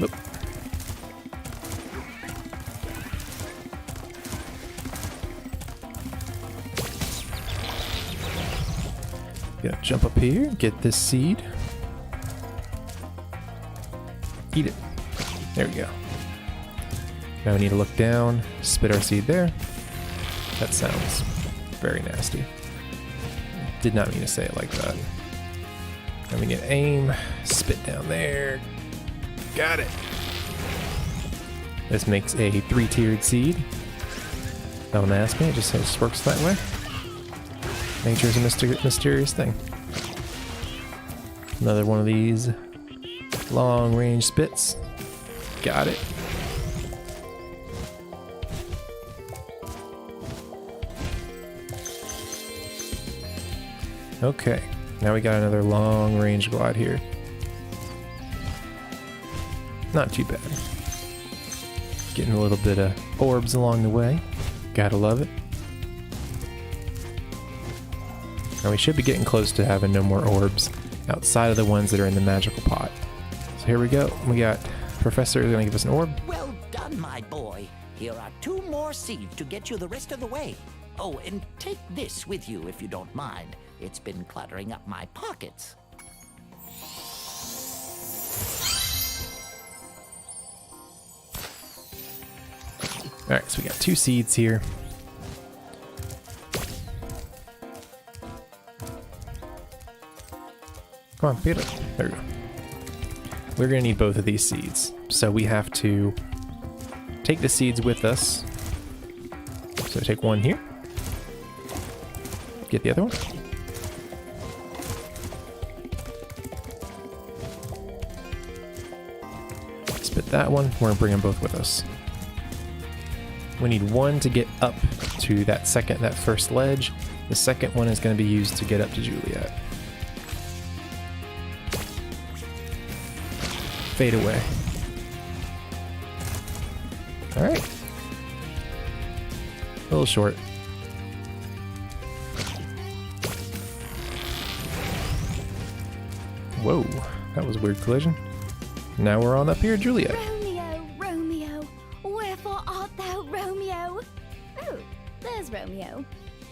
Speaker 1: Whoop. Gonna jump up here, get this seed. Eat it. There we go. Now we need to look down, spit our seed there. That sounds very nasty. Did not mean to say it like that. Then we get aim, spit down there. Got it. This makes a 3-tiered seed. Don't ask me, it just works that way. Nature's a mysterious thing. Another one of these long range spits. Got it. Okay, now we got another long range glide here. Not too bad. Getting a little bit of orbs along the way. Gotta love it. Now we should be getting close to having no more orbs outside of the ones that are in the magical pot. So here we go. We got Professor is gonna give us an orb.
Speaker 8: Well done, my boy. Here are 2 more seeds to get you the rest of the way. Oh, and take this with you if you don't mind. It's been cluttering up my pockets.
Speaker 1: Alright, so we got 2 seeds here. Come on, beat it. There we go. We're gonna need both of these seeds. So we have to take the seeds with us. So take one here. Get the other one. Spit that one. We're gonna bring them both with us. We need one to get up to that first ledge. The second one is going to be used to get up to Juliet. Fade away. Alright. A little short. Whoa, that was a weird collision. Now we're on up here, Juliet.
Speaker 9: Romeo, Romeo, wherefore art thou, Romeo? Oh, there's Romeo.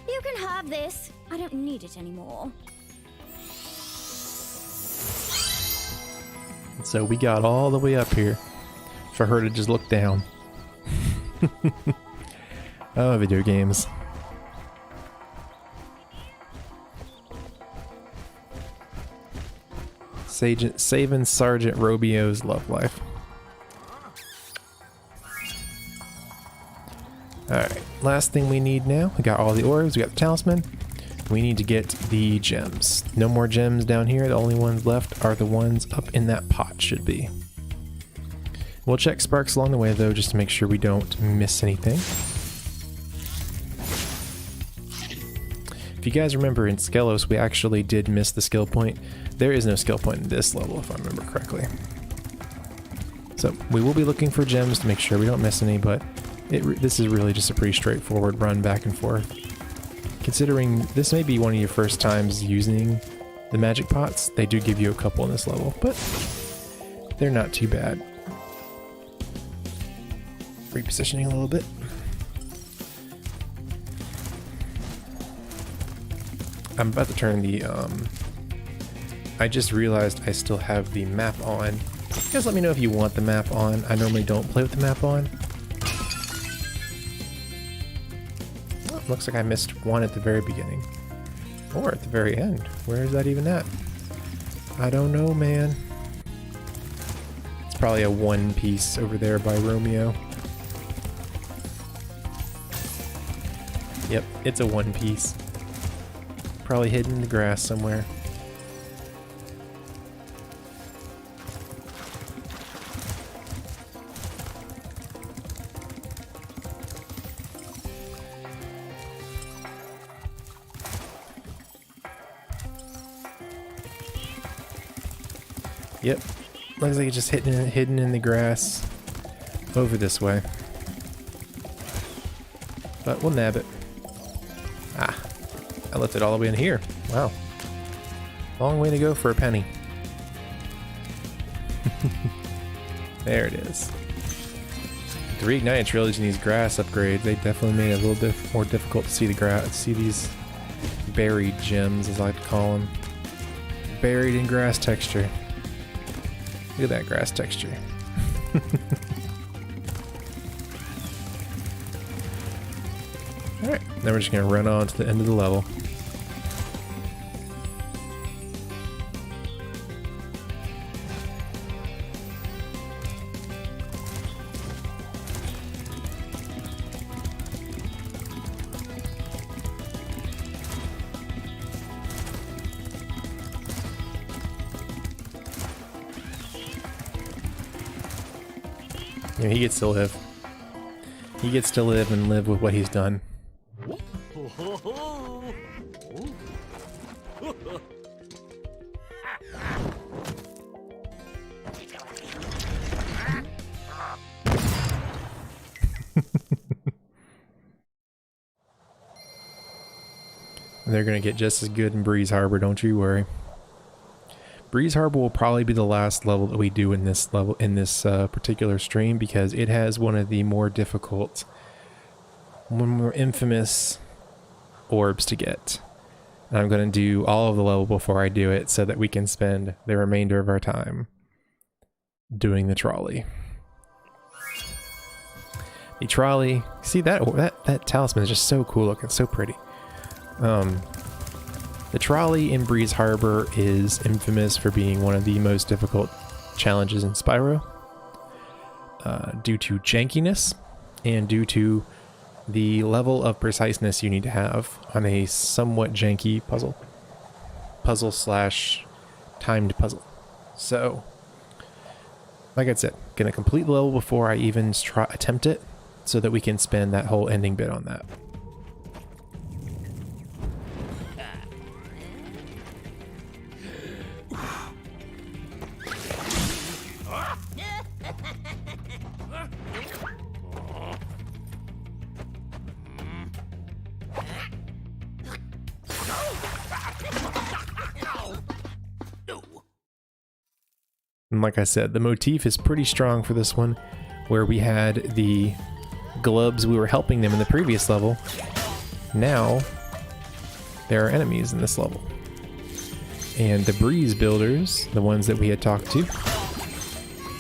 Speaker 9: You can have this. I don't need it anymore.
Speaker 1: So we got all the way up here for her to just look down. Oh, video games. Saving Sergeant Romeo's love life. Alright, last thing we need now. We got all the orbs, we got the talisman. We need to get the gems. No more gems down here. The only ones left are the ones up in that pot, should be. We'll check sparks along the way, though, just to make sure we don't miss anything. If you guys remember, in Skelos, we actually did miss the skill point. There is no skill point in this level, if I remember correctly. So, we will be looking for gems to make sure we don't miss any, but this is really just a pretty straightforward run back and forth. Considering this may be one of your first times using the magic pots, they do give you a couple in this level, but they're not too bad. Repositioning a little bit. I'm about to turn the, I just realized I still have the map on. You guys let me know if you want the map on. I normally don't play with the map on. Oh, looks like I missed one at the very beginning. Or at the very end. Where is that even at? I don't know, man. It's probably a one piece over there by Romeo. Yep, it's a one piece. Probably hidden in the grass somewhere. Yep, looks like it's just hidden in the grass over this way. But we'll nab it. Ah. I left it all the way in here. Wow. Long way to go for a penny. There it is. The Reignited Trilogy and these grass upgrades, they definitely made it a little bit more difficult to see the grass, see these buried gems, as I like to call them. Buried in grass texture. Look at that grass texture. Alright, now we're just going to run on to the end of the level. Yeah, he gets to live. He gets to live and live with what he's done. They're gonna get just as good in Breeze Harbor, don't you worry. Breeze Harbor will probably be the last level that we do in this particular stream, because it has one of the more difficult, more infamous orbs to get. And I'm going to do all of the level before I do it so that we can spend the remainder of our time doing the trolley. The trolley, see that talisman is just so cool looking, so pretty. The trolley in Breeze Harbor is infamous for being one of the most difficult challenges in Spyro, due to jankiness and due to the level of preciseness you need to have on a somewhat janky puzzle slash timed puzzle. So, like I said, gonna complete the level before I even attempt it, so that we can spend that whole ending bit on that. And like I said, the motif is pretty strong for this one, where we had the glubs, we were helping them in the previous level. Now, there are enemies in this level. And the breeze builders, the ones that we had talked to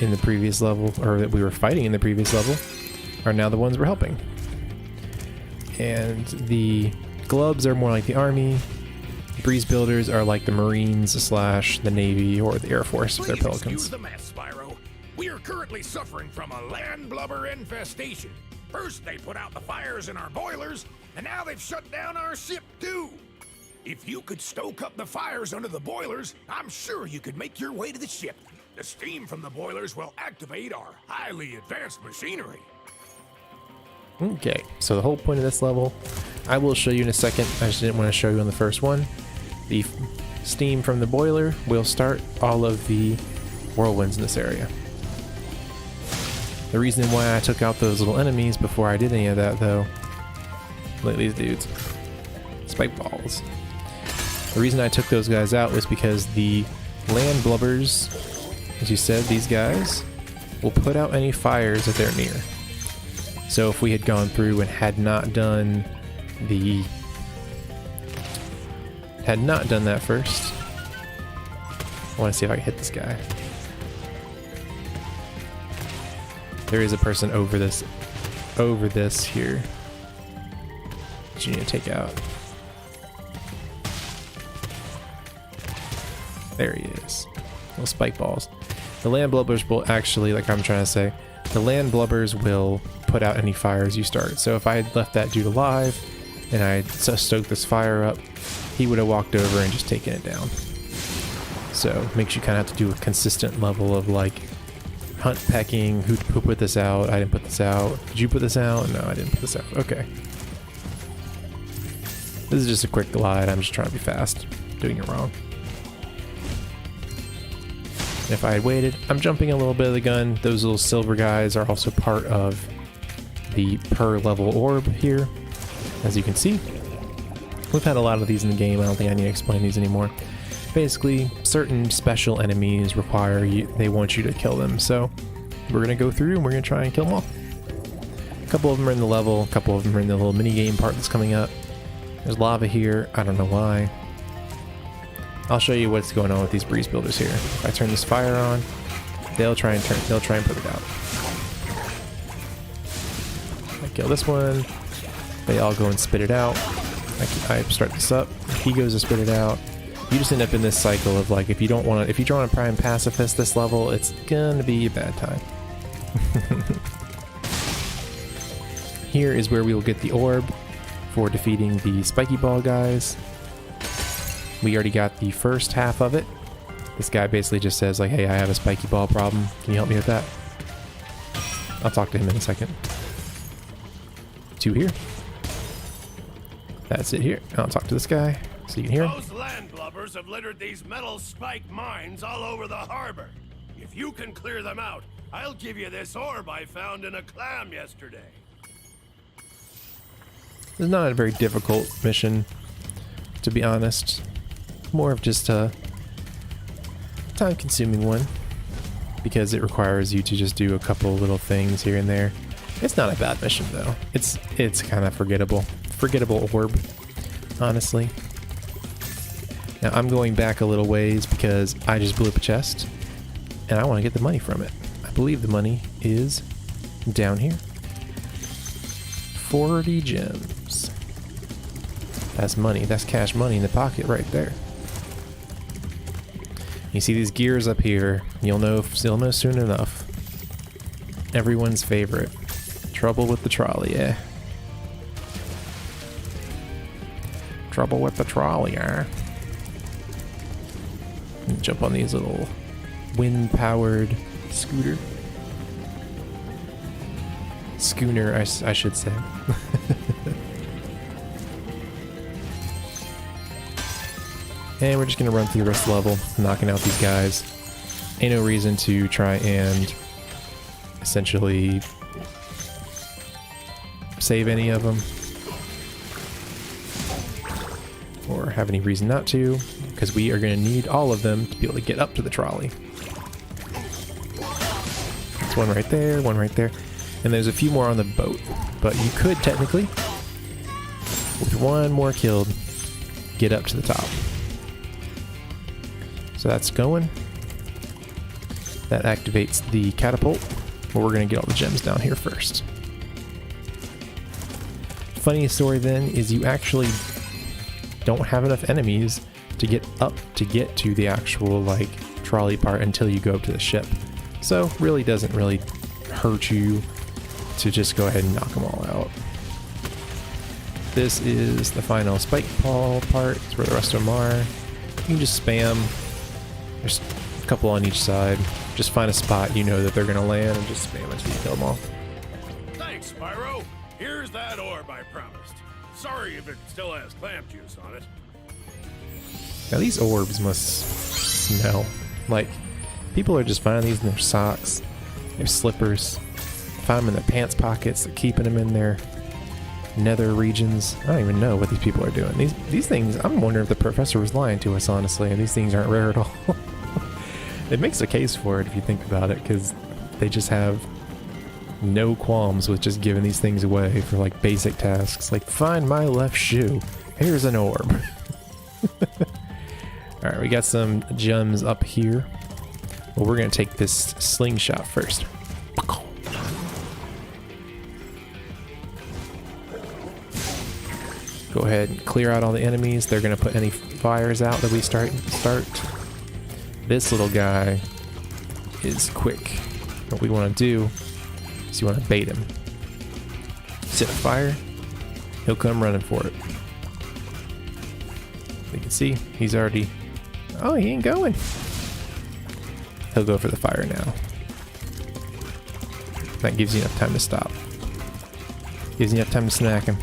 Speaker 1: in the previous level, or that we were fighting in the previous level, are now the ones we're helping. And the glubs are more like the army. Breeze builders are like the Marines slash the Navy or the Air Force with their pelicans.
Speaker 2: Excuse the mess, Spyro. We are currently suffering from a land blubber infestation. First they put out the fires in our boilers, and now they've shut down our ship too. If you could stoke up the fires under the boilers, I'm sure you could make your way to the ship. The steam from the boilers will activate our highly advanced machinery.
Speaker 1: Okay, so the whole point of this level, I will show you in a second. I just didn't want to show you on the first one. The steam from the boiler will start all of the whirlwinds in this area. The reason why I took out those little enemies before I did any of that, though, look at these dudes, spike balls. The reason I took those guys out was because the land blubbers, as you said, these guys will put out any fires that they're near. So if we had gone through and had not done that first, I want to see if I can hit this guy. There is a person over this here that you need to take out. There he is. Little spike balls. The land blubbers will actually, like I'm trying to say, the land blubbers will put out any fires you start. So if I had left that dude alive and I had stoked this fire up, he would have walked over and just taken it down. So it makes you kind of have to do a consistent level of like hunt pecking. Who put this out? I didn't put this out. Did you put this out? No, I didn't put this out. Okay. This is just a quick glide. I'm just trying to be fast. Doing it wrong. If I had waited, I'm jumping a little bit of the gun. Those little silver guys are also part of the per level orb here, as you can see. We've had a lot of these in the game. I don't think I need to explain these anymore. Basically, certain special enemies require you, they want you to kill them. So we're gonna go through and we're gonna try and kill them all. A couple of them are in the level, a couple of them are in the little mini game part that's coming up. There's lava here. I don't know why. I'll show you what's going on with these breeze builders here. If I turn this fire on, they'll try and put it out. I kill this one. They all go and spit it out. I start this up. He goes to spit it out. You just end up in this cycle of like, if you want to prime pacifist this level, it's gonna be a bad time. Here is where we will get the orb for defeating the spiky ball guys. We already got the first half of it. This guy basically just says like, hey, I have a spiky ball problem. Can you help me with that? I'll talk to him in a second. 2 here. That's it here. I'll talk to this guy so you can hear him.
Speaker 2: Those landlubbers have littered these metal spike mines all over the harbor. If you can clear them out, I'll give you this orb I found in a clam yesterday.
Speaker 1: It's not a very difficult mission, to be honest. More of just a time-consuming one, because it requires you to just do a couple little things here and there. It's not a bad mission though. It's kind of forgettable. Forgettable orb, honestly. Now I'm going back a little ways because I just blew up a chest and I want to get the money from it. I believe the money is down here. 40 gems. That's money. That's cash money in the pocket right there. You see these gears up here, you'll know soon enough. Everyone's favorite. Trouble with the trolley, yeah. Trouble with the trolley, yeah. Jump on these little wind-powered schooner, I should say. And we're just gonna run through the rest of the level, knocking out these guys. Ain't no reason to try and essentially save any of them, or have any reason not to, because we are going to need all of them to be able to get up to the trolley. There's one right there, and there's a few more on the boat, but you could technically, with one more killed, get up to the top. So that's going. That activates the catapult, but we're going to get all the gems down here first. Funniest story then is you actually don't have enough enemies to get up to get to the actual like trolley part until you go up to the ship. So really doesn't really hurt you to just go ahead and knock them all out. This is the final spike ball part. It's where the rest of them are. You can just spam. There's a couple on each side. Just find a spot you know that they're gonna land and just spam until you kill them all.
Speaker 2: Thanks, Spyro. Here's that orb I promised. Sorry if it still has clam juice on it.
Speaker 1: Now these orbs must smell. Like, people are just finding these in their socks, their slippers, find them in their pants pockets, they're keeping them in their nether regions. I don't even know what these people are doing. These things, I'm wondering if the professor was lying to us, honestly, and these things aren't rare at all. It makes a case for it if you think about it, because they just have no qualms with just giving these things away for like basic tasks, like find my left shoe, here's an orb. All right, we got some gems up here. Well, we're gonna take this slingshot first. Go ahead and clear out all the enemies. They're gonna put any fires out that we start. This little guy is quick. What we want to do is you want to bait him. Set a fire, he'll come running for it. You can see he's already, oh, he ain't going. He'll go for the fire now. That gives you enough time to stop. Gives you enough time to snack him.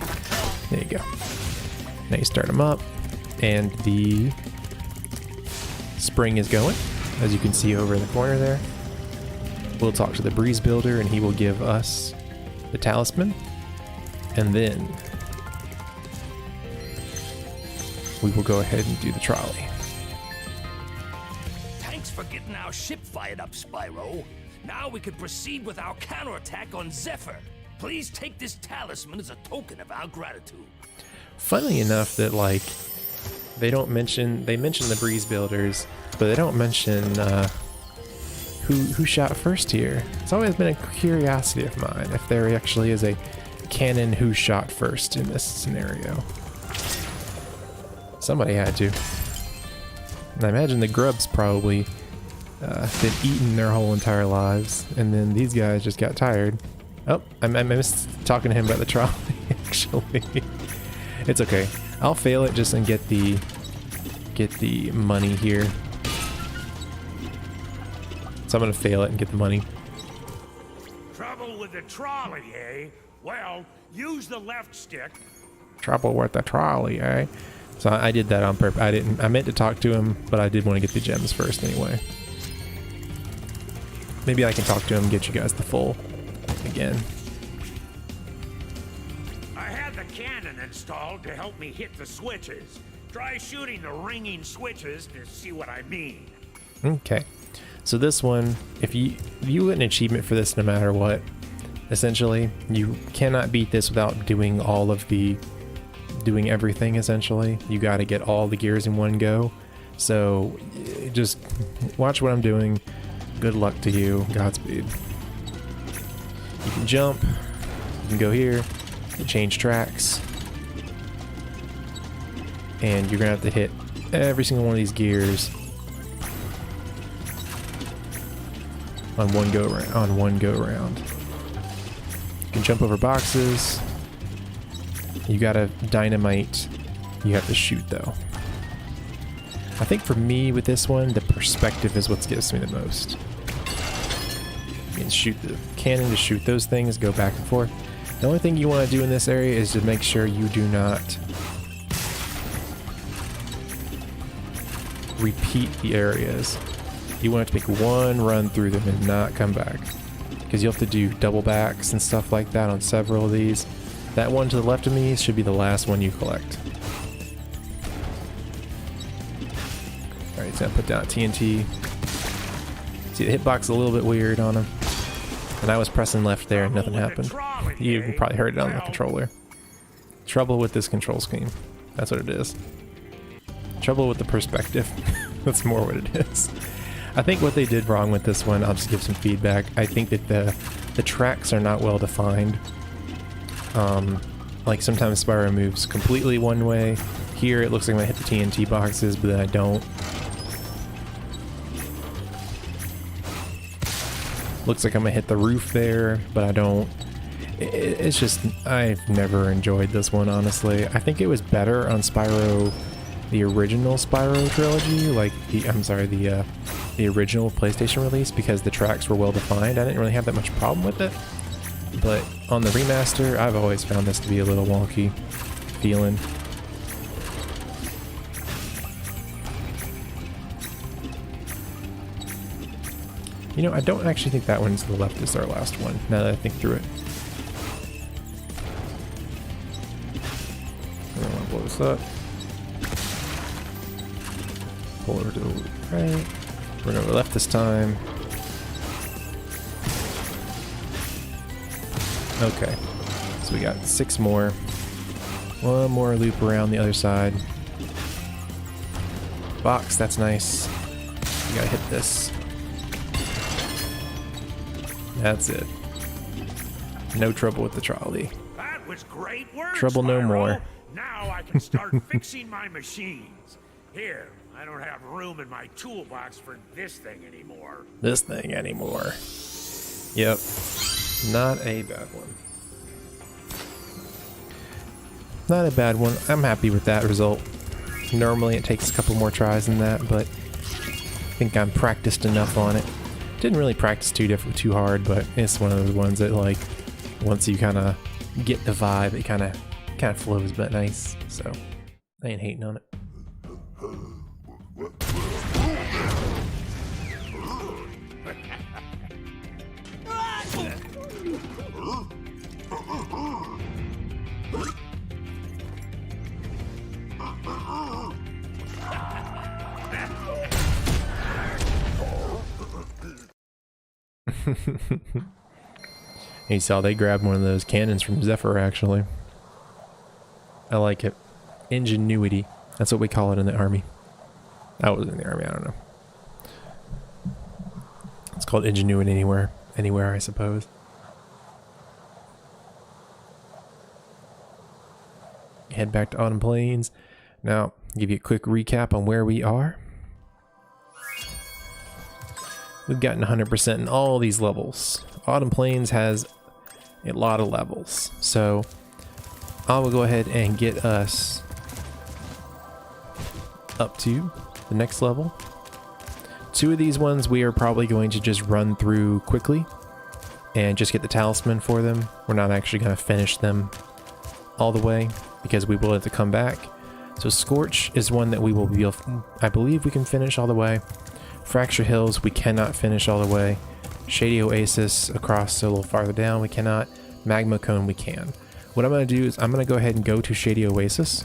Speaker 1: There you go. Now you start him up, and the spring is going, as you can see over in the corner there. We'll talk to the breeze builder and he will give us the talisman, and then we will go ahead and do the trolley.
Speaker 4: Thanks for getting our ship fired up, Spyro. Now we can proceed with our counterattack on Zephyr. Please take this talisman as a token of our gratitude.
Speaker 1: Funnily enough that like they mention the breeze builders, but they don't mention who shot first here. It's always been a curiosity of mine if there actually is a canon who shot first in this scenario. Somebody had to. And I imagine the grubs probably been eaten their whole entire lives, and then these guys just got tired. Oh, I missed talking to him about the trolley, actually. It's okay. I'll fail it just and get the money here. So I'm gonna fail it and get the money.
Speaker 6: Trouble with the trolley, eh? Well, use the left stick.
Speaker 1: Trouble with the trolley, eh? So I did that on purpose. I meant to talk to him, but I did want to get the gems first anyway. Maybe I can talk to him and get you guys the full again.
Speaker 6: I had the cannon installed to help me hit the switches. Try shooting the ringing switches to see what I mean.
Speaker 1: Okay. So this one, if you get an achievement for this no matter what, essentially, you cannot beat this without doing doing everything, essentially. You got to get all the gears in one go. So just watch what I'm doing. Good luck to you. Godspeed. You can jump. You can go here. You can change tracks. And you're going to have to hit every single one of these gears on one go round. You can jump over boxes. You gotta dynamite. You have to shoot though. I think for me with this one, the perspective is what gets me the most. You can shoot the cannon to shoot those things, go back and forth. The only thing you want to do in this area is to make sure you do not repeat the areas. You want to make one run through them and not come back, because you'll have to do double backs and stuff like that on several of these. That one to the left of me should be the last one you collect. Alright, so I put down TNT. See, the hitbox is a little bit weird on him. And I was pressing left there and nothing happened. You probably heard it on the controller. Trouble with this control scheme. That's what it is. Trouble with the perspective. That's more what it is. I think what they did wrong with this one, I'll just give some feedback. I think that the tracks are not well defined. Like sometimes Spyro moves completely one way. Here it looks like I hit the TNT boxes, but then I don't. Looks like I'm gonna hit the roof there, but I don't. It's just, I've never enjoyed this one, honestly. I think it was better on Spyro, the original Spyro trilogy, like the original PlayStation release, because the tracks were well defined. I didn't really have that much problem with it. But on the remaster, I've always found this to be a little wonky feeling. You know, I don't actually think that one to the left is our last one, now that I think through it. I don't want to blow this up. Pull over to the right. We're going to the left this time. Okay, so we got 6 more. One more loop around the other side. Box, that's nice. You gotta hit this. That's it. No trouble with the trolley.
Speaker 6: That was great work,
Speaker 1: Trouble no
Speaker 6: Spyro.
Speaker 1: more.
Speaker 6: Now I can start fixing my machines. Here, I don't have room in my toolbox for this thing anymore.
Speaker 1: This thing anymore. Yep. Not a bad one. Not a bad one. I'm happy with that result. Normally it takes a couple more tries than that, but I think I'm practiced enough on it. Didn't really practice too hard, but it's one of those ones that, like, once you kind of get the vibe, it kind of flows but nice. So I ain't hating on it. You saw they grabbed one of those cannons from Zephyr, actually. I like it. Ingenuity. That's what we call it in the army. I was in the army, I don't know. called Ingenuity anywhere, I suppose. Head back to Autumn Plains. Now, give you a quick recap on where we are. We've gotten 100% in all these levels. Autumn Plains has a lot of levels, so I will go ahead and get us up to the next level. 2 of these ones we are probably going to just run through quickly and just get the talisman for them. We're not actually going to finish them all the way because we will have to come back. So Scorch is one that we will be, I believe we can finish all the way. Fracture Hills we cannot finish all the way. Shady Oasis across a little farther down we cannot. Magma Cone we can. What I'm going to do is I'm going to go ahead and go to Shady Oasis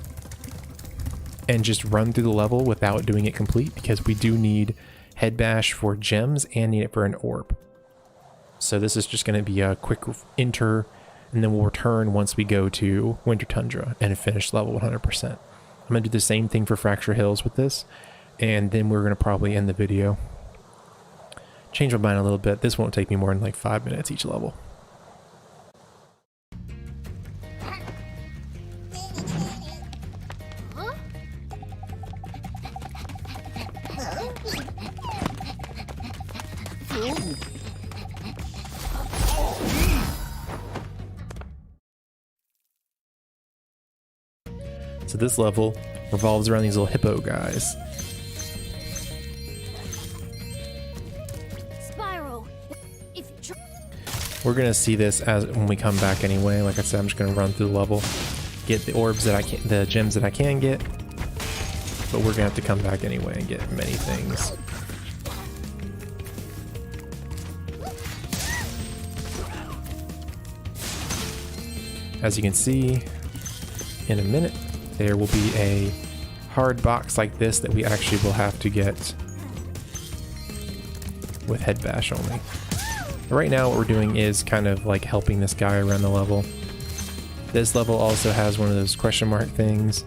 Speaker 1: and just run through the level without doing it complete, because we do need Head Bash for gems and need it for an orb. So this is just going to be a quick enter, and then we'll return once we go to Winter Tundra and finish level 100%. I'm going to do the same thing for Fracture Hills with this, and then we're going to probably end the video. Change my mind a little bit. This won't take me more than like 5 minutes each level. So this level revolves around these little hippo guys.
Speaker 9: Spyro, if you
Speaker 1: We're gonna see this as when we come back anyway. Like I said, I'm just gonna run through the level, get the orbs that I can, the gems that I can get, but we're gonna have to come back anyway and get many things. As you can see, in a minute, there will be a hard box like this that we actually will have to get with Head Bash only. Right now what we're doing is kind of like helping this guy around the level. This level also has one of those question mark things.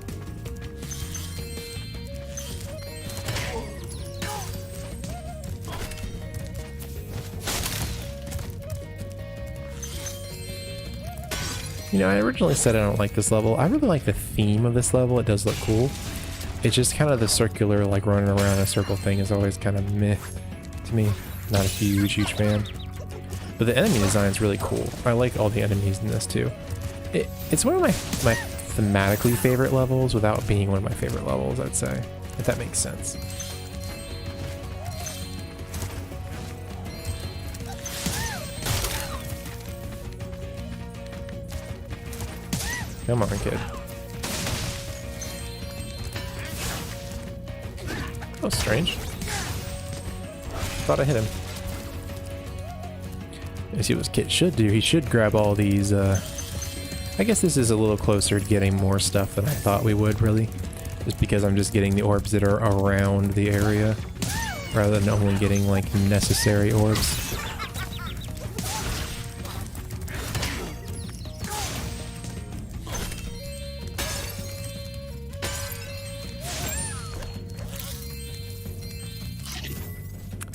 Speaker 1: You know, I originally said I don't like this level. I really like the theme of this level. It does look cool. It's just kind of the circular, like running around a circle thing is always kind of meh to me. Not a huge fan. But the enemy design is really cool. I like all the enemies in this too. It's one of my thematically favorite levels without being one of my favorite levels, I'd say. If that makes sense. Come on, kid. That was strange. Thought I hit him. Let's see what this kid should do. He should grab all these, I guess this is a little closer to getting more stuff than I thought we would, really. Just because I'm just getting the orbs that are around the area, rather than only getting, like, necessary orbs.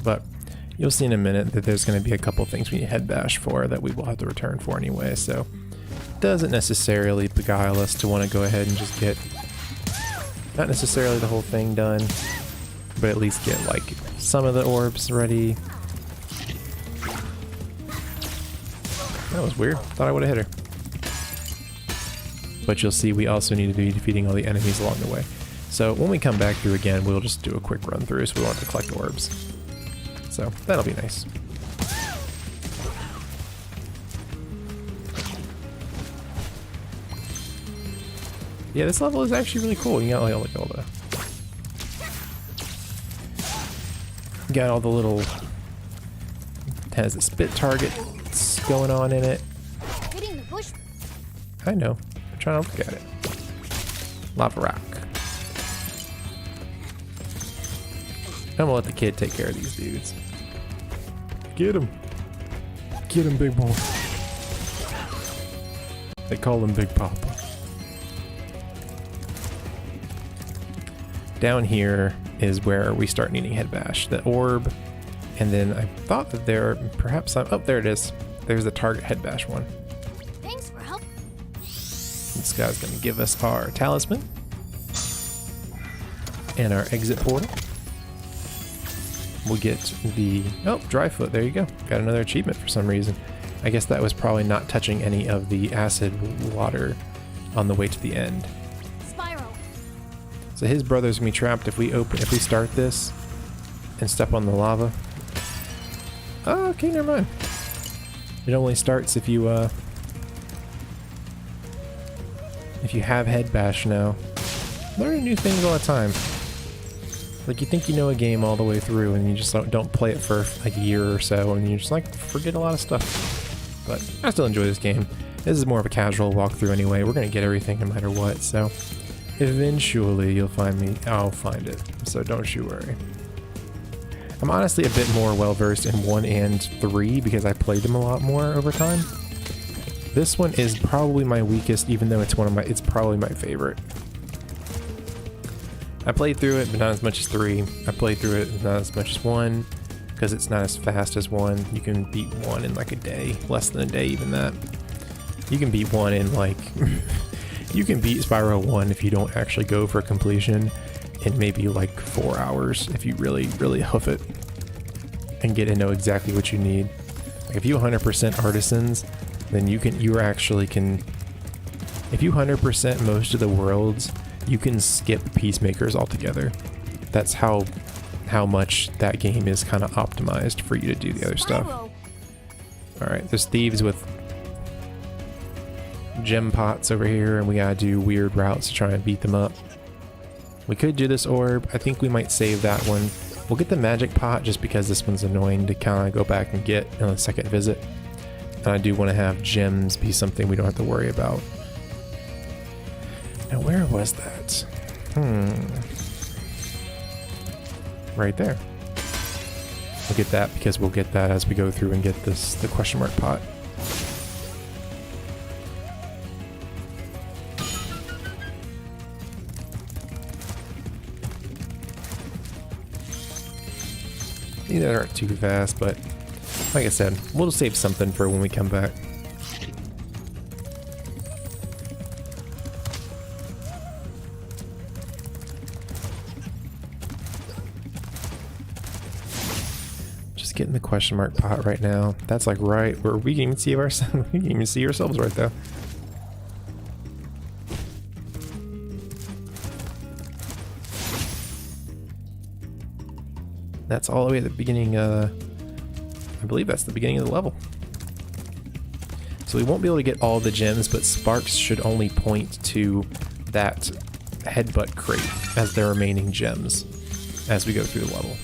Speaker 1: But you'll see in a minute that there's going to be a couple things we need Head Bash for that we will have to return for anyway, so it doesn't necessarily beguile us to want to go ahead and just get, not necessarily the whole thing done, but at least get like some of the orbs ready. That was weird. Thought I would have hit her. But you'll see we also need to be defeating all the enemies along the way. So when we come back through again, we'll just do a quick run through so we won't have to collect orbs. So that'll be nice. Yeah, this level is actually really cool. You got like all the, you got all the little, it has the spit targets going on in it.
Speaker 9: hitting the bush.
Speaker 1: I know. I'm trying to look at it. Lava rock. I'm gonna let the kid take care of these dudes. Get him. Get him, big boy. They call him Big Papa. Down here is where we start needing Head Bash. The orb And then I thought that there, perhaps, oh, there it is. There's the target head bash one.
Speaker 9: Thanks for help.
Speaker 1: This guy's going to give us our talisman and our exit portal. We'll get the, oh, dry foot. There you go. Got another achievement for some reason. I guess that was probably not touching any of the acid water on the way to the end.
Speaker 9: Spyro.
Speaker 1: So his brother's gonna be trapped if we start this and step on the lava. Oh, okay, never mind. It only starts if you have head bash now. Learning new things all the time. Like, you think you know a game all the way through and you just don't play it for like a year or so and you just like forget a lot of stuff. But I still enjoy this game. This is more of a casual walkthrough anyway. We're gonna get everything no matter what, so eventually you'll find me. I'll find it, so don't you worry. I'm honestly a bit more well versed in 1 and 3 because I played them a lot more over time. This one is probably my weakest, even though it's probably my favorite. I played through it, but not as much as 3. I played through it, not as much as 1, because it's not as fast as 1. You can beat 1 in like a day, less than a day, even that. You can beat 1 in like, you can beat Spyro 1 if you don't actually go for completion in maybe like 4 hours if you really, really hoof it and get to know exactly what you need. Like if you 100% artisans, then you actually can, if you 100% most of the worlds, you can skip peacemakers altogether. That's how much that game is kind of optimized for you to do the other stuff. Alright, there's thieves with gem pots over here, and we gotta do weird routes to try and beat them up. We could do this orb. I think we might save that one. We'll get the magic pot just because this one's annoying to kind of go back and get on a second visit. And I do want to have gems be something we don't have to worry about. Now, where was that? Right there. We'll get that because we'll get that as we go through and get the question mark pot. These aren't too fast, but like I said, we'll save something for when we come back. Just getting the question mark pot right now. That's like right where we can even see ourselves. We can even see ourselves right there. That's all the way at the beginning, I believe that's the beginning of the level. So we won't be able to get all the gems, but sparks should only point to that headbutt crate as the remaining gems as we go through the level.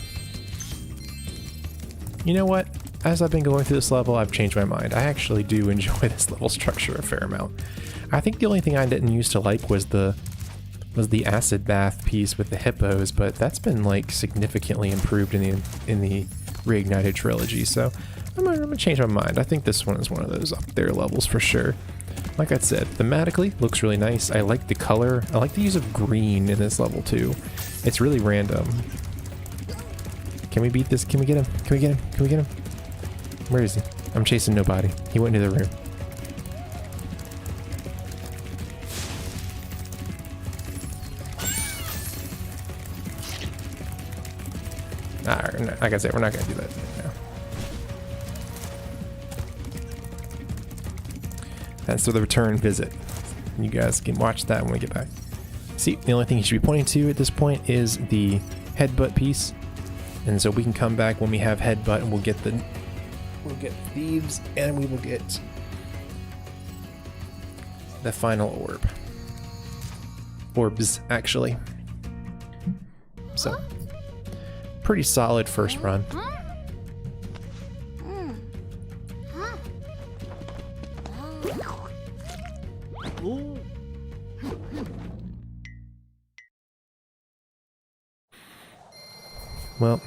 Speaker 1: You know what? As I've been going through this level, I've changed my mind. I actually do enjoy this level structure a fair amount. I think the only thing I didn't used to like was the acid bath piece with the hippos, but that's been like significantly improved in the Reignited Trilogy, so I'm gonna change my mind. I think this one is one of those up there levels for sure. Like I said, thematically looks really nice. I like the color. I like the use of green in this level too. It's really random. Can we beat this? Can we get him? Can we get him? Can we get him? Where is he? I'm chasing nobody. He went into the room. Like I said, we're not going to do that now. That's the return visit. You guys can watch that when we get back. See, the only thing you should be pointing to at this point is the headbutt piece. And so we can come back when we have headbutt and we'll get thieves and we will get the final orb. Orbs, actually. So, pretty solid first run. Well,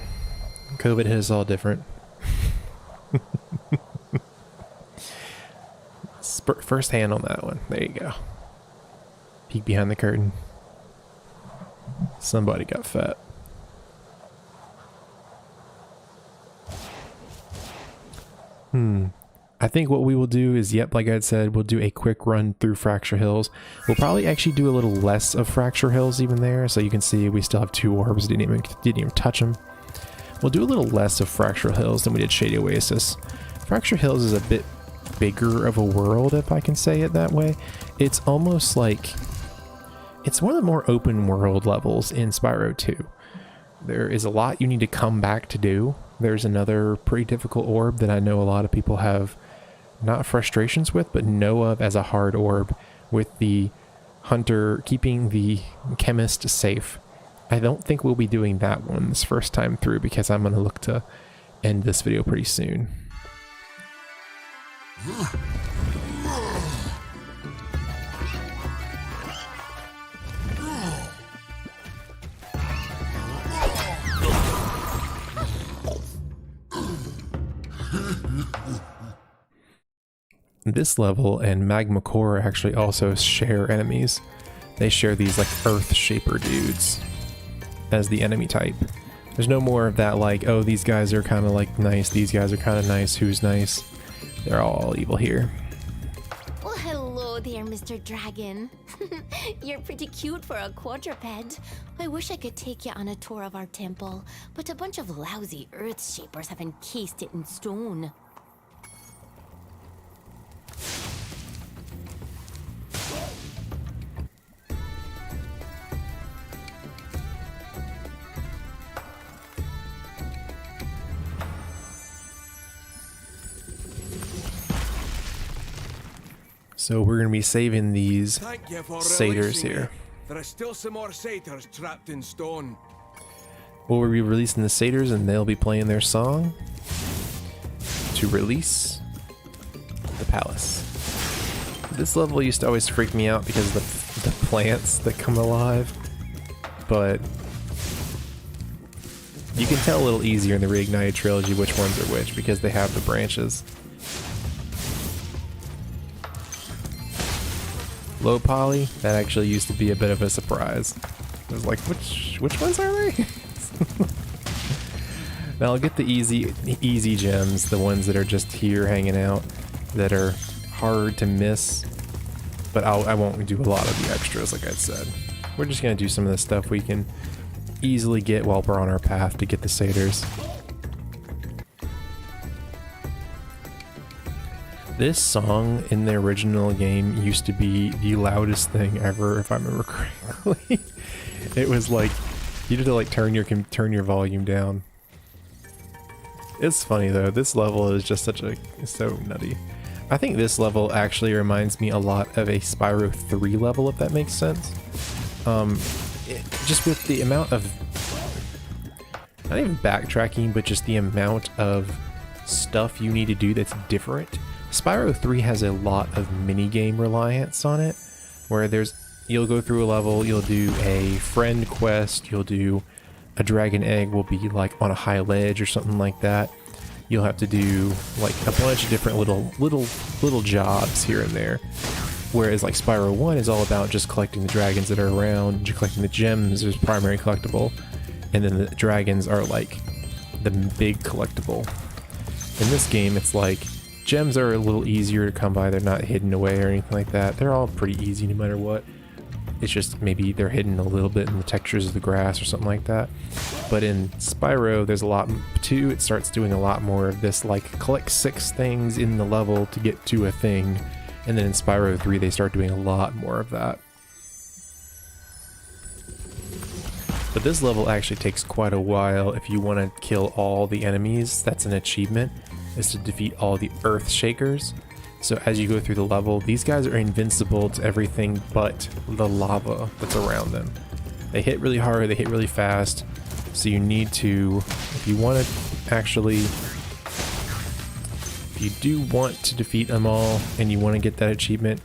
Speaker 1: COVID hit us all different. First hand on that one. There you go. Peek behind the curtain. Somebody got fat. I think what we will do is, yep, like I said, we'll do a quick run through Fracture Hills. We'll probably actually do a little less of Fracture Hills even there, so you can see we still have 2 orbs, didn't even touch them. We'll do a little less of Fracture Hills than we did Shady Oasis. Fracture Hills is a bit bigger of a world, if I can say it that way. It's almost like, it's one of the more open world levels in Spyro 2. There is a lot you need to come back to do. There's another pretty difficult orb that I know a lot of people have not frustrations with, but know of as a hard orb, with the hunter keeping the chemist safe. I don't think we'll be doing that one this first time through, because I'm going to look to end this video pretty soon. This level and Magma Core actually also share enemies. They share these like Earth Shaper dudes as the enemy type. There's no more of that like, oh, these guys are kind of like nice, these guys are kind of nice, who's nice? They're all evil here.
Speaker 9: Well, hello there, Mr. Dragon. You're pretty cute for a quadruped. I wish I could take you on a tour of our temple, but a bunch of lousy Earth Shapers have encased it in stone.
Speaker 1: So we're going to be saving these satyrs here.
Speaker 10: There are still some more satyrs trapped in stone.
Speaker 1: We'll be releasing the satyrs and they'll be playing their song to release the palace. This level used to always freak me out because of the plants that come alive, but you can tell a little easier in the Reignited Trilogy which ones are which because they have the branches. Low poly, that actually used to be a bit of a surprise. I was like, which ones are they? Now I'll get the easy gems, the ones that are just here hanging out, that are hard to miss, but I won't do a lot of the extras like I said. We're just gonna do some of the stuff we can easily get while we're on our path to get the satyrs. This song in the original game used to be the loudest thing ever, if I remember correctly. It was like, you had to like turn your volume down. It's funny though, this level is just so nutty. I think this level actually reminds me a lot of a Spyro 3 level, if that makes sense. Just with the amount of, not even backtracking, but just the amount of stuff you need to do that's different. Spyro 3 has a lot of minigame reliance on it, where you'll go through a level, you'll do a friend quest, you'll do a dragon egg will be like on a high ledge or something like that. You'll have to do like a bunch of different little jobs here and there. Whereas like Spyro 1 is all about just collecting the dragons that are around, just collecting the gems as primary collectible, and then the dragons are like the big collectible. In this game it's like, gems are a little easier to come by, they're not hidden away or anything like that. They're all pretty easy no matter what. It's just maybe they're hidden a little bit in the textures of the grass or something like that. But in Spyro, there's a lot too. It starts doing a lot more of this, like collect 6 things in the level to get to a thing. And then in Spyro 3, they start doing a lot more of that. But this level actually takes quite a while if you want to kill all the enemies. That's an achievement, is to defeat all the Earth Shakers. So as you go through the level, these guys are invincible to everything but the lava that's around them. They hit really hard, they hit really fast, so you need to, if you do want to defeat them all and you want to get that achievement,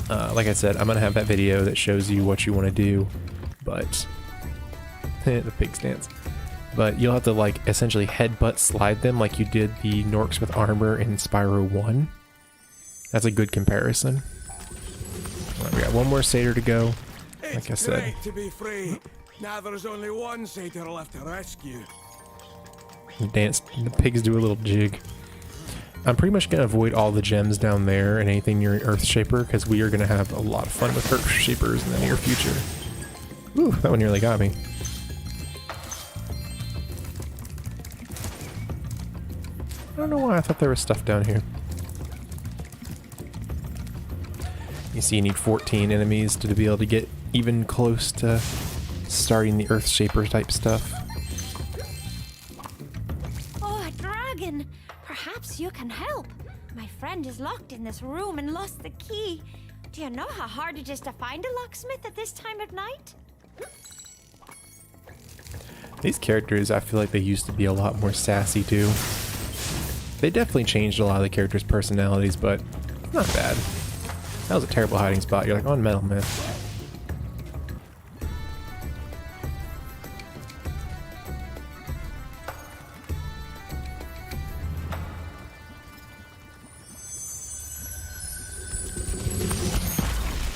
Speaker 1: like I said, I'm going to have that video that shows you what you want to do, but the pig stance. But you'll have to like essentially headbutt slide them like you did the Norks with armor in Spyro 1. That's a good comparison. Right, we got one more satyr to go. Like I said.
Speaker 10: Great to be free. Now there's only one satyr left to rescue.
Speaker 1: The pigs do a little jig. I'm pretty much going to avoid all the gems down there and anything near Earthshaper, because we are going to have a lot of fun with Earthshapers in the near future. Ooh, that one nearly got me. I don't know why I thought there was stuff down here. You see, you need 14 enemies to be able to get even close to starting the Earthshaper type stuff.
Speaker 11: Oh, a dragon! Perhaps you can help. My friend is locked in this room and lost the key. Do you know how hard it is to find a locksmith at this time of night?
Speaker 1: These characters, I feel like they used to be a lot more sassy too. They definitely changed a lot of the characters' personalities, but not bad. That was a terrible hiding spot. You're like, on metal, man.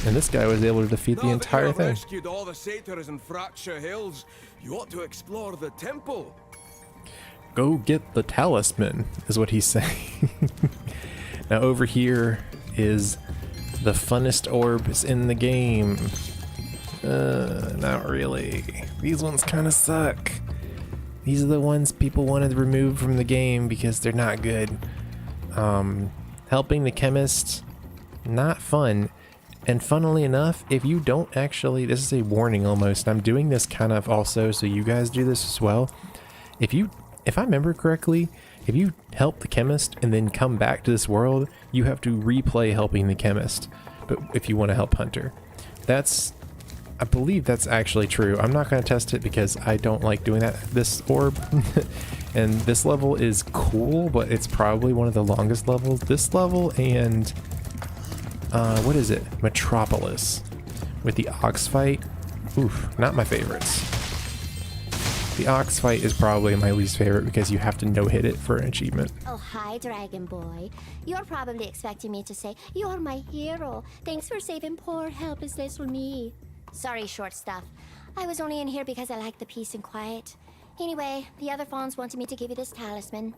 Speaker 1: And this guy was able to defeat the entire thing.
Speaker 10: Rescued all the satyrs in Fracture Hills. You ought to explore the temple.
Speaker 1: Go get the talisman, is what he's saying. Now over here is the funnest orbs in the game. Not really. These ones kind of suck. These are the ones people wanted removed from the game because they're not good. Helping the chemist, not fun. And funnily enough, if you don't actually, this is a warning almost, I'm doing this kind of also so you guys do this as well. If I remember correctly, if you help the chemist and then come back to this world, you have to replay helping the chemist. But if you want to help Hunter, I believe that's actually true. I'm not going to test it because I don't like doing that. This orb and this level is cool, but it's probably one of the longest levels. This level and what is it? Metropolis with the ox fight. Oof, not my favorites. The ox fight is probably my least favorite because you have to no-hit it for an achievement.
Speaker 9: Oh, hi, Dragon Boy. You're probably expecting me to say, "You're my hero. Thanks for saving poor, helpless little me." Sorry, short stuff. I was only in here because I like the peace and quiet. Anyway, the other fawns wanted me to give you this talisman.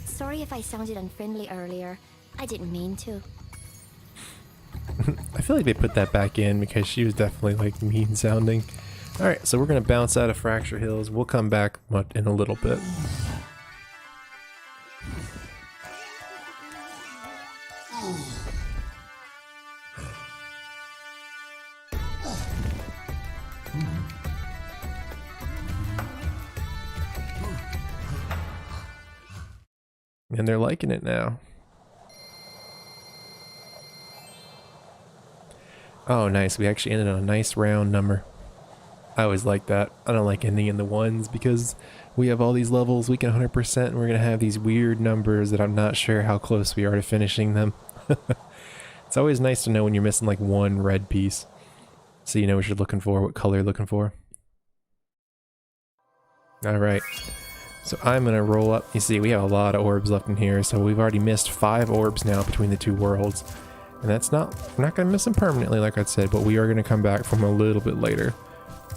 Speaker 9: Sorry if I sounded unfriendly earlier. I didn't mean to.
Speaker 1: I feel like they put that back in because she was definitely like mean sounding. Alright, so we're going to bounce out of Fracture Hills. We'll come back in a little bit. And they're liking it now. Oh, nice. We actually ended on a nice round number. I always like that. I don't like ending in the ones because we have all these levels we can 100% and we're going to have these weird numbers that I'm not sure how close we are to finishing them. It's always nice to know when you're missing like one red piece. So you know what you're looking for, what color you're looking for. Alright. So I'm going to roll up. You see, we have a lot of orbs left in here. So we've already missed 5 orbs now between the two worlds. And that's not, we're not going to miss them permanently, like I said, but we are going to come back from a little bit later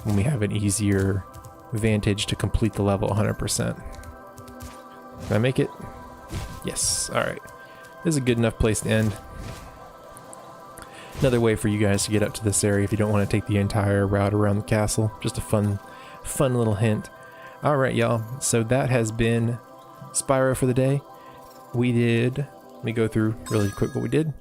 Speaker 1: when we have an easier vantage to complete the level 100%. Can I make it? Yes. All right. This is a good enough place to end. Another way for you guys to get up to this area if you don't want to take the entire route around the castle. Just a fun little hint. All right, y'all. So that has been Spyro for the day. We did, let me go through really quick what we did.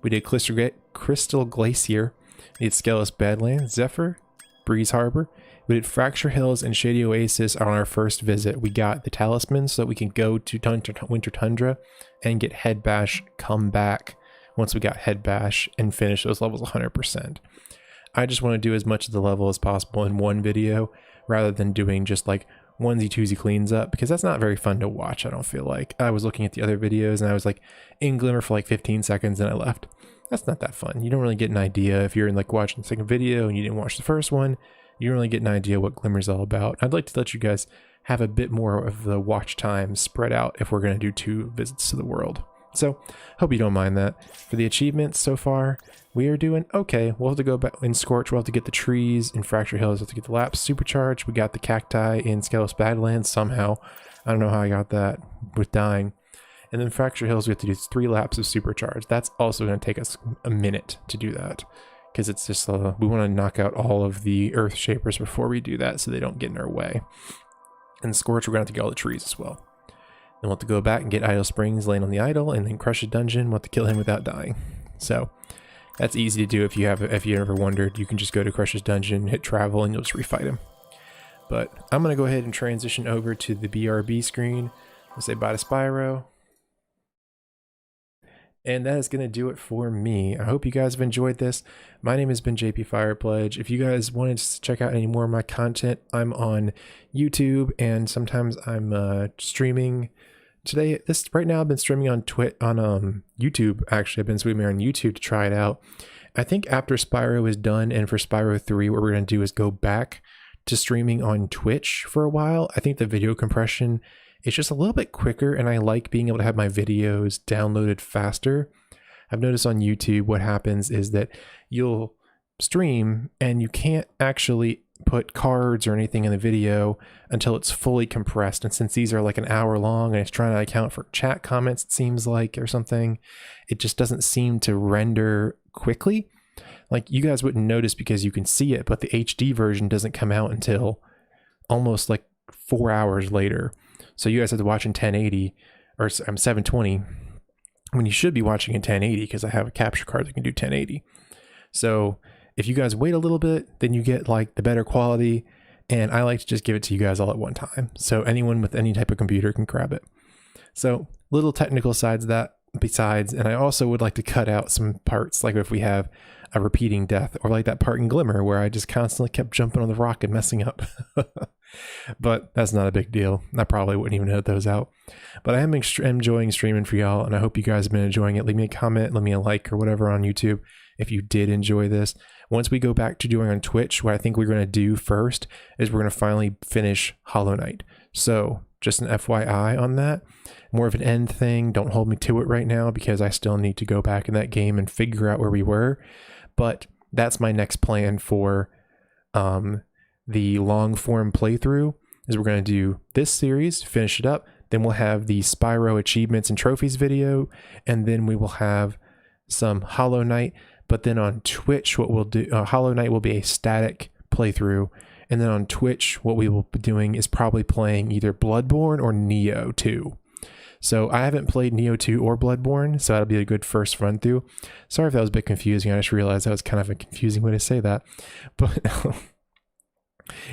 Speaker 1: We did Crystal Glacier. We did Skelos Badlands, Zephyr, Breeze Harbor. We did Fracture Hills and Shady Oasis on our first visit. We got the Talismans so that we can go to Winter Tundra and get Head Bash, come back once we got Head Bash and finish those levels 100%. I just want to do as much of the level as possible in one video rather than doing just like onesie twosie cleans up, because that's not very fun to watch. I don't feel like. I was looking at the other videos and I was like in Glimmer for like 15 seconds and I left. That's not that fun. You don't really get an idea if you're in like watching the second video and you didn't watch the first one. You don't really get an idea what Glimmer's all about. I'd like to let you guys have a bit more of the watch time spread out if we're going to do 2 visits to the world. So, hope you don't mind that. For the achievements so far, we are doing okay. We'll have to go back in Scorch. We'll have to get the trees in Fracture Hills. We'll have to get the laps supercharged. We got the cacti in Skelos Badlands somehow. I don't know how I got that with dying. And then Fracture Hills, we have to do 3 laps of supercharge. That's also going to take us a minute to do that. Because it's just, we want to knock out all of the Earth Shapers before we do that so they don't get in our way. And Scorch, we're going to have to get all the trees as well. Then we'll have to go back and get Idle Springs, land on the idol, and then crush a dungeon. We'll have to kill him without dying. So that's easy to do if you ever wondered. You can just go to Crush's dungeon, hit travel, and you'll just refight him. But I'm going to go ahead and transition over to the BRB screen. I'll say bye to Spyro. And that is going to do it for me. I hope you guys have enjoyed this. My name has been JP Firepledge. If you guys wanted to check out any more of my content, I'm on YouTube, and sometimes I'm streaming. Right now I've been streaming on YouTube. Actually, I've been streaming on YouTube to try it out. I think after Spyro is done, and for Spyro 3, what we're going to do is go back to streaming on Twitch for a while. I think the video compression, it's just a little bit quicker, and I like being able to have my videos downloaded faster. I've noticed on YouTube what happens is that you'll stream and you can't actually put cards or anything in the video until it's fully compressed. And since these are like an hour long and it's trying to account for chat comments, it seems like, or something, it just doesn't seem to render quickly. Like, you guys wouldn't notice because you can see it, but the HD version doesn't come out until almost like 4 hours later. So you guys have to watch in 1080 or 720 when you should be watching in 1080 because I have a capture card that can do 1080. So if you guys wait a little bit, then you get like the better quality, and I like to just give it to you guys all at one time. So anyone with any type of computer can grab it. So little technical sides besides, and I also would like to cut out some parts, like if we have a repeating death, or like that part in Glimmer where I just constantly kept jumping on the rock and messing up. But that's not a big deal. I probably wouldn't even edit those out. But I am enjoying streaming for y'all, and I hope you guys have been enjoying it. Leave me a comment, leave me a like or whatever on YouTube if you did enjoy this. Once we go back to doing on Twitch, what I think we're going to do first is we're going to finally finish Hollow Knight. So just an FYI on that. More of an end thing. Don't hold me to it right now because I still need to go back in that game and figure out where we were. But that's my next plan for the long form playthrough, is we're going to do this series, finish it up, then we'll have the Spyro achievements and trophies video, and then we will have some Hollow Knight. But then on Twitch, what we'll do, Hollow Knight will be a static playthrough, and then on Twitch, what we will be doing is probably playing either Bloodborne or Nioh 2. So I haven't played Nioh 2 or Bloodborne, so that'll be a good first run through. Sorry if that was a bit confusing. I just realized that was kind of a confusing way to say that. But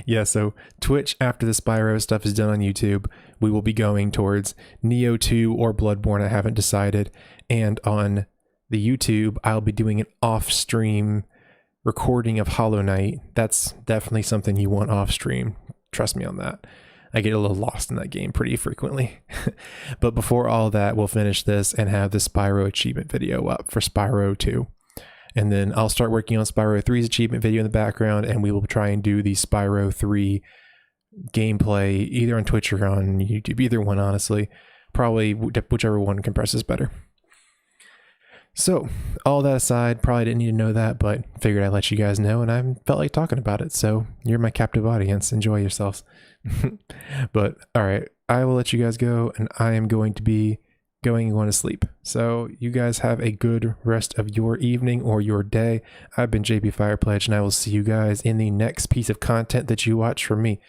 Speaker 1: yeah, so Twitch, after the Spyro stuff is done on YouTube, we will be going towards Nioh 2 or Bloodborne. I haven't decided. And on the YouTube, I'll be doing an off-stream recording of Hollow Knight. That's definitely something you want off-stream. Trust me on that. I get a little lost in that game pretty frequently. But before all that, we'll finish this and have the Spyro achievement video up for Spyro 2. And then I'll start working on Spyro 3's achievement video in the background, and we will try and do the Spyro 3 gameplay either on Twitch or on YouTube. Either one, honestly. Probably whichever one compresses better. So, all that aside, probably didn't need to know that, but figured I'd let you guys know, and I felt like talking about it, so you're my captive audience. Enjoy yourselves. But, alright, I will let you guys go, and I am going to be going to sleep. So, you guys have a good rest of your evening or your day. I've been JP Firepledge, and I will see you guys in the next piece of content that you watch from me.